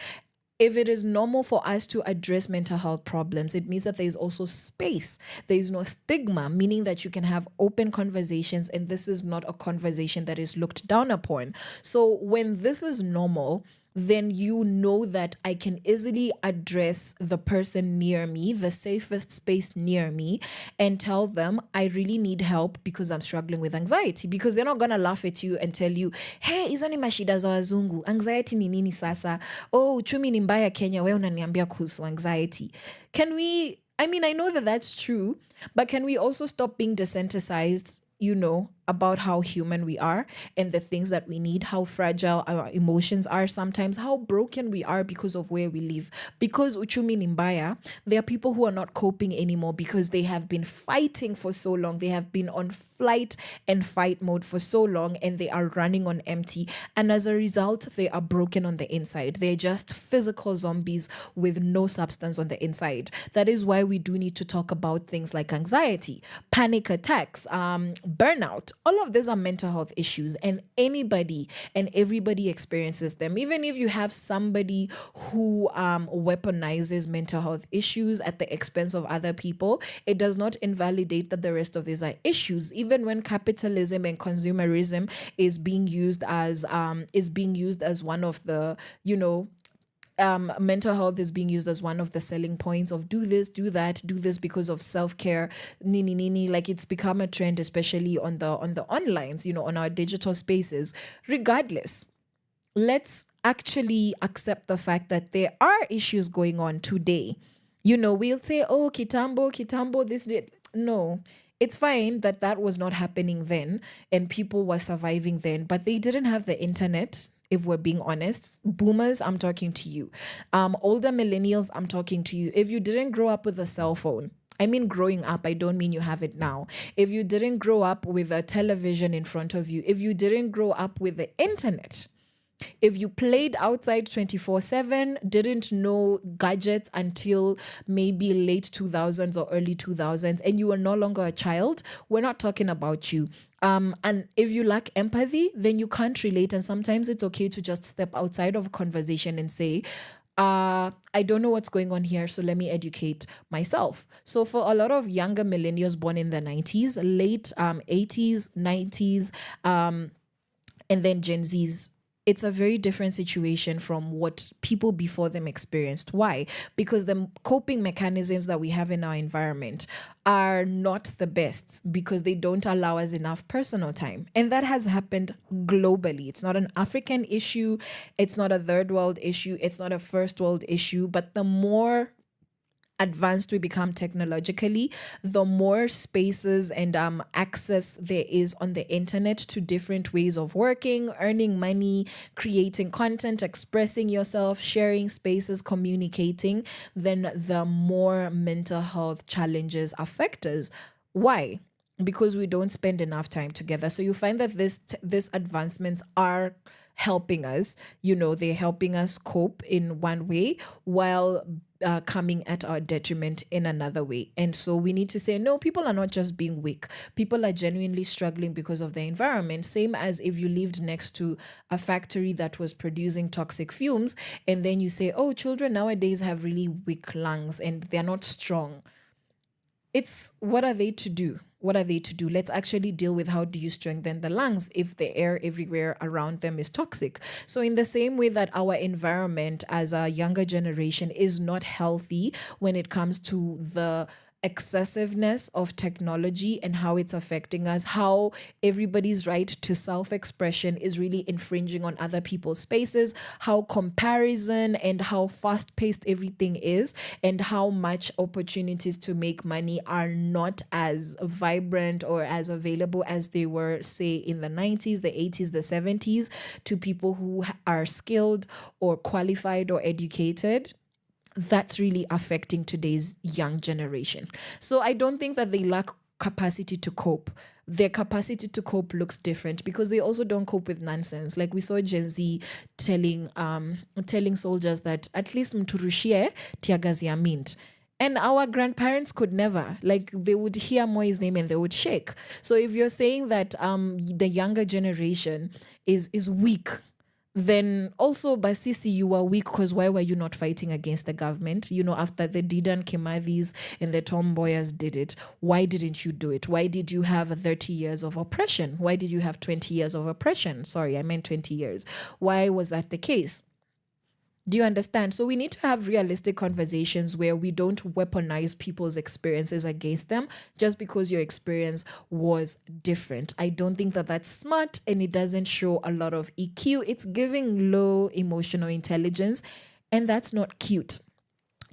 if it is normal for us to address mental health problems, it means that there is also space. There is no stigma, meaning that you can have open conversations, and this is not a conversation that is looked down upon. So when this is normal, then you know that I can easily address the person near me, the safest space near me, and tell them I really need help because I'm struggling with anxiety. Because they're not gonna laugh at you and tell you, hey, hizo ni mashida za wazungu, anxiety ni nini sasa? Oh, uchumi ni mbaya Kenya, wewe unaniambia kuhusu anxiety. Can we, I mean, I know that that's true, but can we also stop being desensitized, about how human we are and the things that we need, how fragile our emotions are sometimes, how broken we are because of where we live. Because uchumi ni mbaya, there are people who are not coping anymore because they have been fighting for so long. They have been on flight and fight mode for so long, and they are running on empty. And as a result, they are broken on the inside. They're just physical zombies with no substance on the inside. That is why we do need to talk about things like anxiety, panic attacks, burnout. All of these are mental health issues, and anybody and everybody experiences them. Even if you have somebody who weaponizes mental health issues at the expense of other people, it does not invalidate that the rest of these are issues. Even when capitalism and consumerism is being used as one of the, mental health is being used as one of the selling points of do this, do that, do this because of self-care, nini nini. Like, it's become a trend, especially on the onlines, on our digital spaces. Regardless, let's actually accept the fact that there are issues going on today. We'll say, oh, kitambo, this did. No, it's fine that was not happening then and people were surviving then, but they didn't have the internet. If we're being honest, boomers, I'm talking to you. Older millennials, I'm talking to you. If you didn't grow up with a cell phone, I mean growing up, I don't mean you have it now. If you didn't grow up with a television in front of you, if you didn't grow up with the internet, if you played outside 24/7, didn't know gadgets until maybe late 2000s or early 2000s, and you were no longer a child, we're not talking about you. And if you lack empathy, then you can't relate. And sometimes it's okay to just step outside of a conversation and say, I don't know what's going on here, so let me educate myself. So for a lot of younger millennials born in the 90s, late 80s, 90s, and then Gen Zs, it's a very different situation from what people before them experienced. Why? Because the coping mechanisms that we have in our environment are not the best because they don't allow us enough personal time. And that has happened globally. It's not an African issue. It's not a third world issue. It's not a first world issue. But the more advanced we become technologically, the more spaces and access there is on the internet to different ways of working, earning money, creating content, expressing yourself, sharing spaces, communicating, then the more mental health challenges affect us. Why? Because we don't spend enough time together. So you find that these advancements are helping us, they're helping us cope in one way while coming at our detriment in another way. And so we need to say, no, people are not just being weak. People are genuinely struggling because of the environment. Same as if you lived next to a factory that was producing toxic fumes, and then you say, oh, children nowadays have really weak lungs and they're not strong. It's what are they to do? What are they to do? Let's actually deal with how do you strengthen the lungs if the air everywhere around them is toxic. So in the same way that our environment as a younger generation is not healthy when it comes to the excessiveness of technology and how it's affecting us, how everybody's right to self-expression is really infringing on other people's spaces, how comparison and how fast-paced everything is, and how much opportunities to make money are not as vibrant or as available as they were, say, in the 90s, the 80s, the 70s, to people who are skilled or qualified or educated. That's really affecting today's young generation. So I don't think that they lack capacity to cope. Their capacity to cope looks different because they also don't cope with nonsense. Like we saw Gen Z telling soldiers that at least mturushie tiagazi ya mint. And our grandparents could never. Like, they would hear Moi's name and they would shake. So if you're saying that the younger generation is weak, then also Basisi, you were weak because why were you not fighting against the government? After the Didan Kimadis and the Tomboyas did it, why didn't you do it? Why did you have 30 years of oppression? Why did you have 20 years of oppression? Sorry, I meant 20 years. Why was that the case? Do you understand? So we need to have realistic conversations where we don't weaponize people's experiences against them just because your experience was different. I don't think that that's smart, and it doesn't show a lot of EQ. It's giving low emotional intelligence, and that's not cute.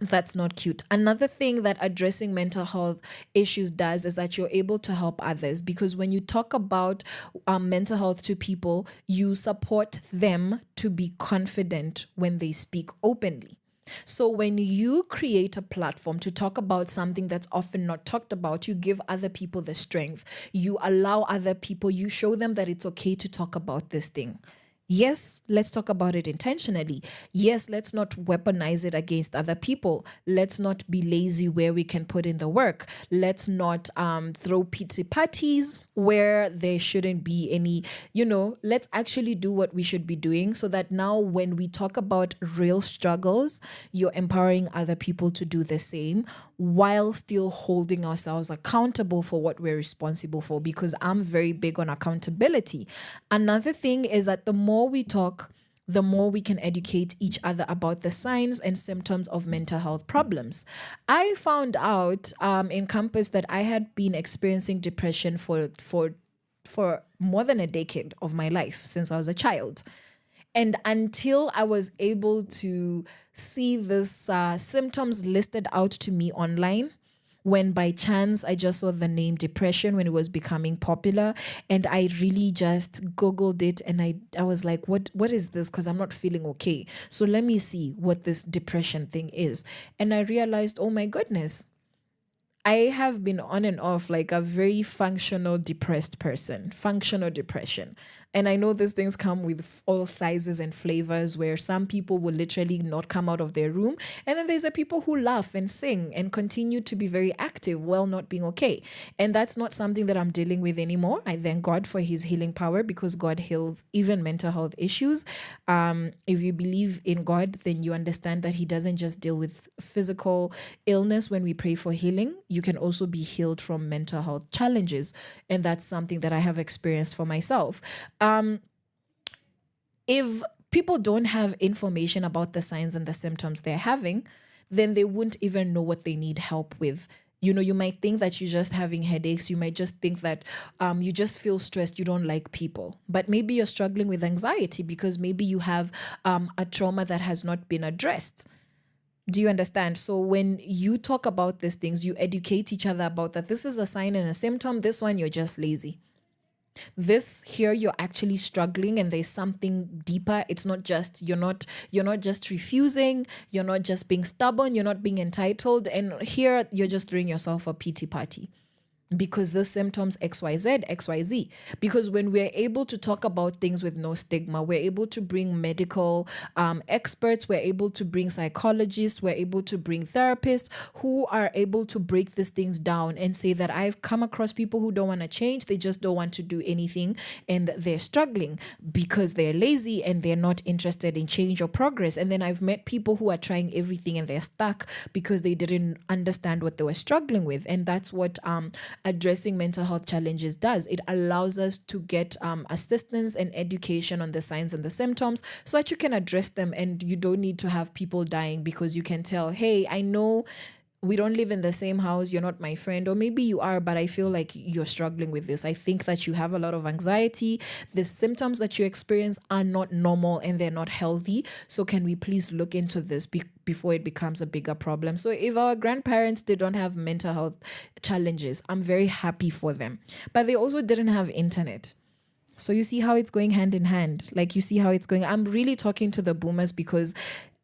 That's not cute. Another thing that addressing mental health issues does is that you're able to help others, because when you talk about mental health to people, you support them to be confident when they speak openly. So when you create a platform to talk about something that's often not talked about, you give other people the strength. You allow other people, you show them that it's okay to talk about this thing. Yes, let's talk about it intentionally. Yes, let's not weaponize it against other people. Let's not be lazy where we can put in the work. Let's not throw pity parties where there shouldn't be any, let's actually do what we should be doing, so that now when we talk about real struggles, you're empowering other people to do the same while still holding ourselves accountable for what we're responsible for, because I'm very big on accountability. Another thing is that the more we talk, the more we can educate each other about the signs and symptoms of mental health problems. I found out in campus that I had been experiencing depression for more than a decade of my life, since I was a child. And until I was able to see this symptoms listed out to me online, when by chance I just saw the name depression when it was becoming popular, and I really just Googled it, and I was like, what is this? Because I'm not feeling okay. So let me see what this depression thing is. And I realized, oh my goodness, I have been on and off like a very functional depressed person, functional depression. And I know these things come with all sizes and flavors, where some people will literally not come out of their room. And then there's the people who laugh and sing and continue to be very active while not being okay. And that's not something that I'm dealing with anymore. I thank God for his healing power, because God heals even mental health issues. If you believe in God, then you understand that he doesn't just deal with physical illness when we pray for healing. You can also be healed from mental health challenges. And that's something that I have experienced for myself. If people don't have information about the signs and the symptoms they're having, then they wouldn't even know what they need help with. You might think that you're just having headaches. You might just think that you just feel stressed. You don't like people. But maybe you're struggling with anxiety because maybe you have a trauma that has not been addressed. Do you understand? So when you talk about these things, you educate each other about that. This is a sign and a symptom. This one, you're just lazy. This here, you're actually struggling, and there's something deeper. It's not just you're not just refusing, you're not just being stubborn, you're not being entitled, and here you're just throwing yourself a pity party because the symptoms XYZ. Because when we're able to talk about things with no stigma, we're able to bring medical experts, we're able to bring psychologists, we're able to bring therapists who are able to break these things down and say that I've come across people who don't want to change. They just don't want to do anything, and they're struggling because they're lazy and they're not interested in change or progress. And then I've met people who are trying everything and they're stuck because they didn't understand what they were struggling with. And that's what addressing mental health challenges does. It allows us to get assistance and education on the signs and the symptoms, so that you can address them, and you don't need to have people dying because you can tell, hey, I know we don't live in the same house, you're not my friend, or maybe you are, but I feel like you're struggling with this. I think that you have a lot of anxiety. The symptoms that you experience are not normal and they're not healthy. So can we please look into this before it becomes a bigger problem? So if our grandparents didn't have mental health challenges, I'm very happy for them. But they also didn't have internet. So you see how it's going hand in hand. Like, you see how it's going. I'm really talking to the boomers because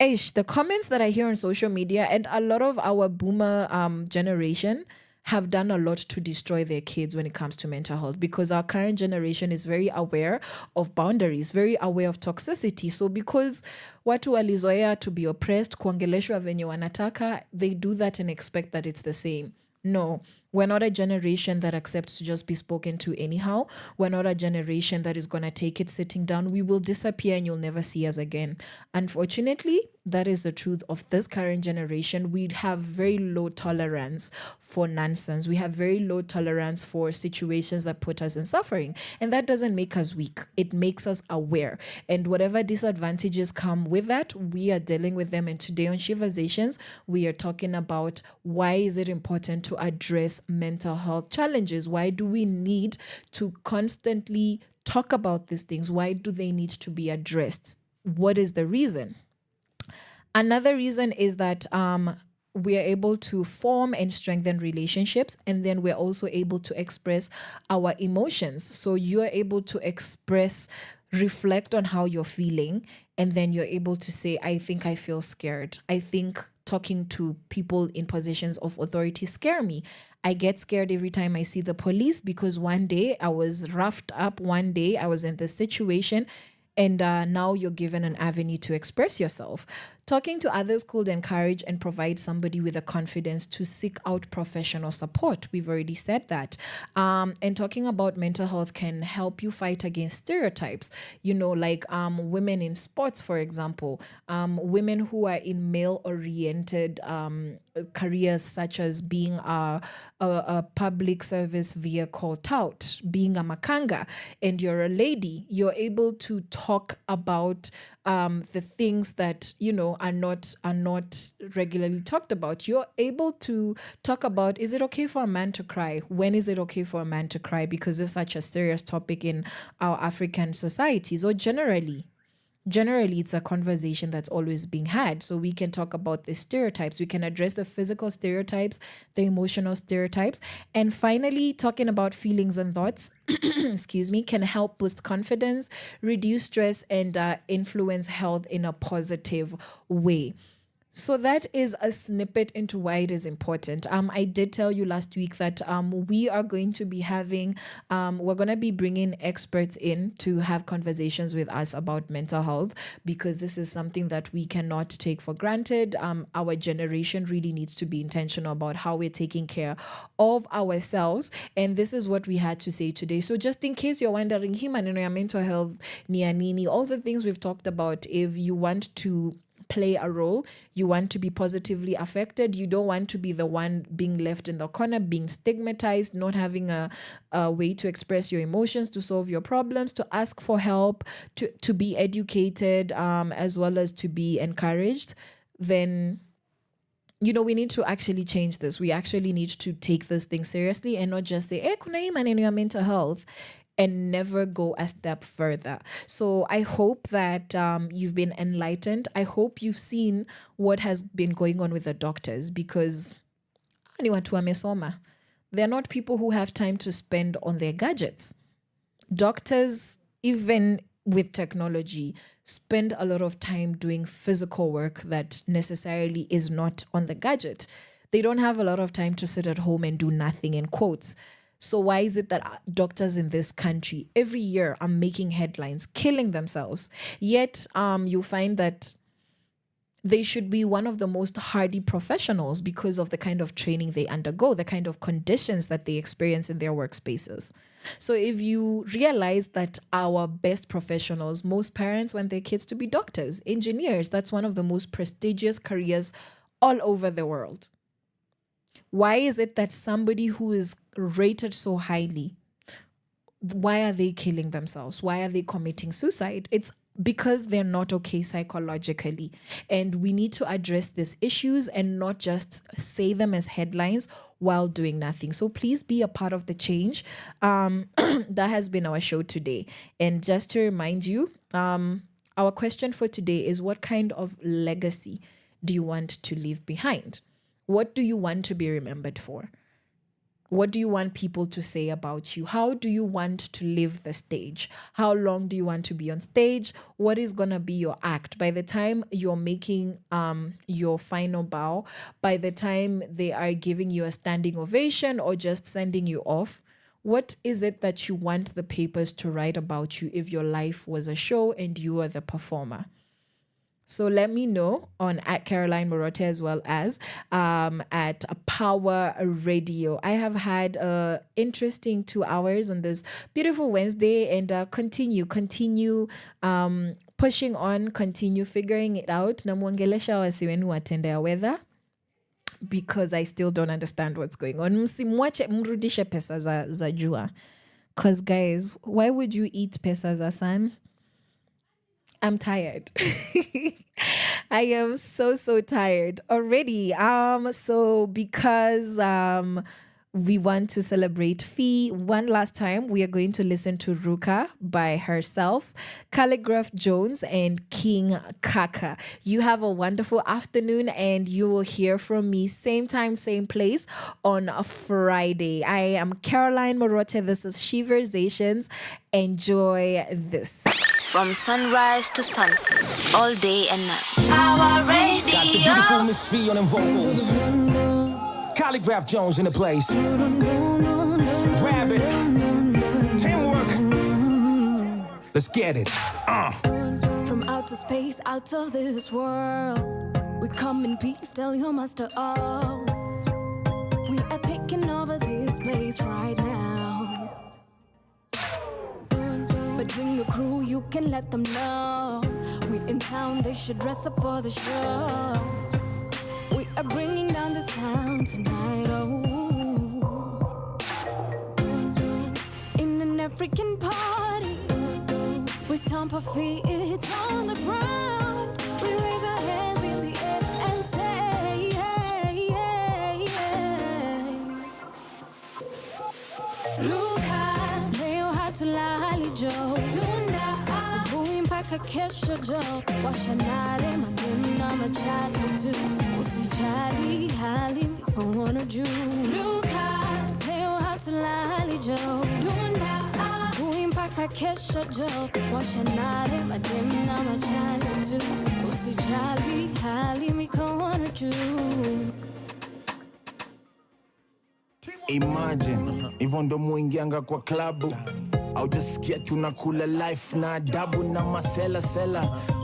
the comments that I hear on social media, and a lot of our boomer generation have done a lot to destroy their kids when it comes to mental health, because our current generation is very aware of boundaries, very aware of toxicity. So because watu walizoea to be oppressed, kuongeleshwa venye wanataka, they do that and expect that it's the same. No, we're not a generation that accepts to just be spoken to anyhow. We're not a generation that is going to take it sitting down. We will disappear and you'll never see us again. Unfortunately, That is the truth of this current generation. We have very low tolerance for nonsense. We have very low tolerance for situations that put us in suffering. And that doesn't make us weak. It makes us aware. And whatever disadvantages come with that, we are dealing with them. And today on Sheversations, we are talking about why is it important to address mental health challenges? Why do we need to constantly talk about these things? Why do they need to be addressed? What is the reason? Another reason is that we are able to form and strengthen relationships, and then we're also able to express our emotions. So you're able to reflect on how you're feeling, and then you're able to say, I think I feel scared. I think talking to people in positions of authority scare me. I get scared every time I see the police because one day I was roughed up, one day I was in this situation. And now you're given an avenue to express yourself. Talking to others could encourage and provide somebody with the confidence to seek out professional support. We've already said that. And talking about mental health can help you fight against stereotypes. Like women in sports, for example, women who are in male-oriented careers, such as being a public service vehicle tout, being a makanga, and you're a lady, you're able to talk about the things that are not regularly talked about. You're able to talk about, is it okay for a man to cry? When is it okay for a man to cry? Because it's such a serious topic in our African societies, or generally it's a conversation that's always being had. So we can talk about the stereotypes. We can address the physical stereotypes, the emotional stereotypes. And finally, talking about feelings and thoughts, excuse me, can help boost confidence, reduce stress, and influence health in a positive way. So that is a snippet into why it is important. I did tell you last week that we are going to be having, we're going to be bringing experts in to have conversations with us about mental health, because this is something that we cannot take for granted. Our generation really needs to be intentional about how we're taking care of ourselves. And this is what we had to say today. So just in case you're wondering, mental health, nini, all the things we've talked about, if you want to play a role, you want to be positively affected, you don't want to be the one being left in the corner, being stigmatized, not having a way to express your emotions, to solve your problems, to ask for help, to be educated, as well as to be encouraged, then we need to actually change this. We actually need to take this thing seriously and not just say, kuna hii maneno ya mental health, and never go a step further. So I hope that you've been enlightened. I hope you've seen what has been going on with the doctors, because ni watu wamesoma. They're not people who have time to spend on their gadgets. Doctors, even with technology, spend a lot of time doing physical work that necessarily is not on the gadget. They don't have a lot of time to sit at home and do nothing, in quotes. So why is it that doctors in this country every year are making headlines, killing themselves? Yet you find that they should be one of the most hardy professionals because of the kind of training they undergo, the kind of conditions that they experience in their workspaces. So if you realize that our best professionals, most parents want their kids to be doctors, engineers, that's one of the most prestigious careers all over the world. Why is it that somebody who is rated so highly, why are they killing themselves? Why are they committing suicide? It's because they're not okay psychologically. And we need to address these issues and not just say them as headlines while doing nothing. So please be a part of the change. That has been our show today. And just to remind you, our question for today is, what kind of legacy do you want to leave behind? What do you want to be remembered for? What do you want people to say about you? How do you want to leave the stage? How long do you want to be on stage? What is going to be your act? By the time you're making your final bow, by the time they are giving you a standing ovation or just sending you off, what is it that you want the papers to write about you if your life was a show and you are the performer? So let me know on at Caroline Murote as well as at Pawa Radio. I have had interesting 2 hours on this beautiful Wednesday, and continue pushing on, continue figuring it out. Namwongelesha wasi wenu watendea weather, because I still don't understand what's going on. Msimwache mrudishe pesa za jua. Because guys, why would you eat pesa za sun? I'm tired. I am so tired already. So because we want to celebrate Fee one last time, we are going to listen to Ruka by herself, Calligraph Jones, and King Kaka. You have a wonderful afternoon, and you will hear from me same time, same place on a Friday. I am Caroline Murote. This is Sheversations. Enjoy this. From sunrise to sunset, all day and night. Power Radio. Got the beautiful Miss V on them vocals. Calligraph Jones in the place. Rabbit. Teamwork. Let's get it. From outer space, out of this world, we come in peace, tell your master all. We are taking over this place right now. But bring your crew, you can let them know. We in town, they should dress up for the show. We are bringing down this town tonight, oh. In an African party, we stomp our feet on the ground. We raise our hands in the air and say, hey, hey, hey. Ruka, leo hatulali jo. Dunda, asubuhi mpaka kesho jo. Washanare mademu na machali tu. Usijali hali mikono juu. Ruka, leo hatulali jo. Dunda, asubuhi mpaka kesho jo. Washanare mademu na machali tu. Usijali hali mikono juu. Imagine, hivyo ndo muingianga kwa klabu, au jasikia tunakula life na adabu na masela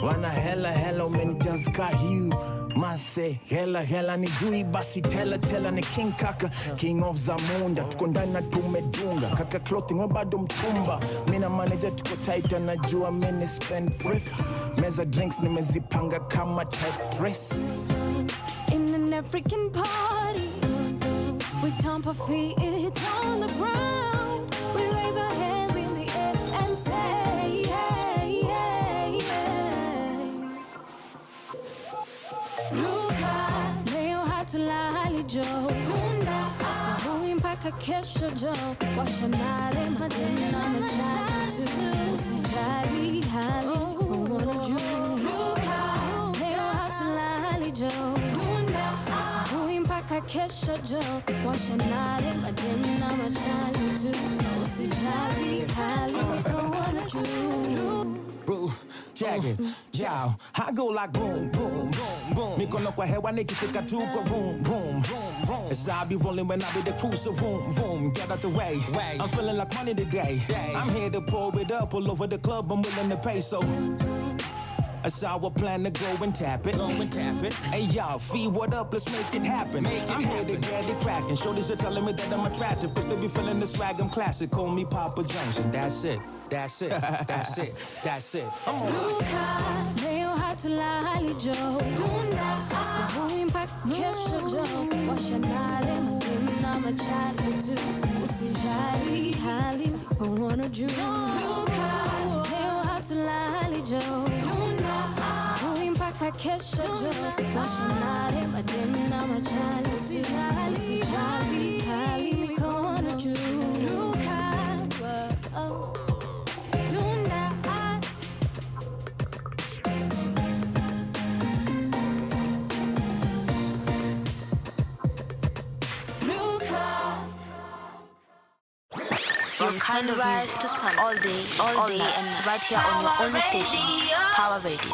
wana hela umenijazka hiu mase hela ni jui basi tela ni King Kaka, King of Zamunda, tuko ndani na tumedunga kaka clothing we bado mtumba, mina manager tuko tight anajua mini spend thrift, meza drinks nimezipanga kama Tetris. In an African party, we stomp our feet on the ground. We raise our hands in the air and say, hey, hey, hey. Ruka, leo hatulali jo. Dunda, asubuhi mpaka kesho jo. Washanare mademu na machali tu. Usijali hali mikono juu. Ruka, leo hatulali jo. Dunda, asubuhi mpaka kesho jo. Washanare mademu na machali tu. Usijali hali mikono juu. Bro, check it, yow. I go like boom, boom, boom, boom. Mikono kwa hewa nikifika tu kwa boom, boom, boom, boom. As I be rolling when I be the cruise, so boom, boom. Get out the way. I'm feeling like money today. I'm here to pour it up all over the club. I'm willing to pay, so that's how I plan to go and tap it. Hey y'all, Fee, what up? Let's make it happen. I'm here to get it cracking. Shorties are telling me that I'm attractive, cause they be feeling the swag, I'm classic. Call me Papa Jones, and that's it. That's it. I'm on. Ruka, leo hatulali jo. Dunda, asubuhi mpaka kesho jo. Washanare mademu na machali tu. Usijali hali mikono juu. Ruka, leo hatulali jo. Dunda, asubuhi mpaka kesho jo. Washanare mademu na machali tu. Usijali hali mikono juu. Ruka, oh. From sunrise to sunset, all day and night. Right here on your only station, Power Radio.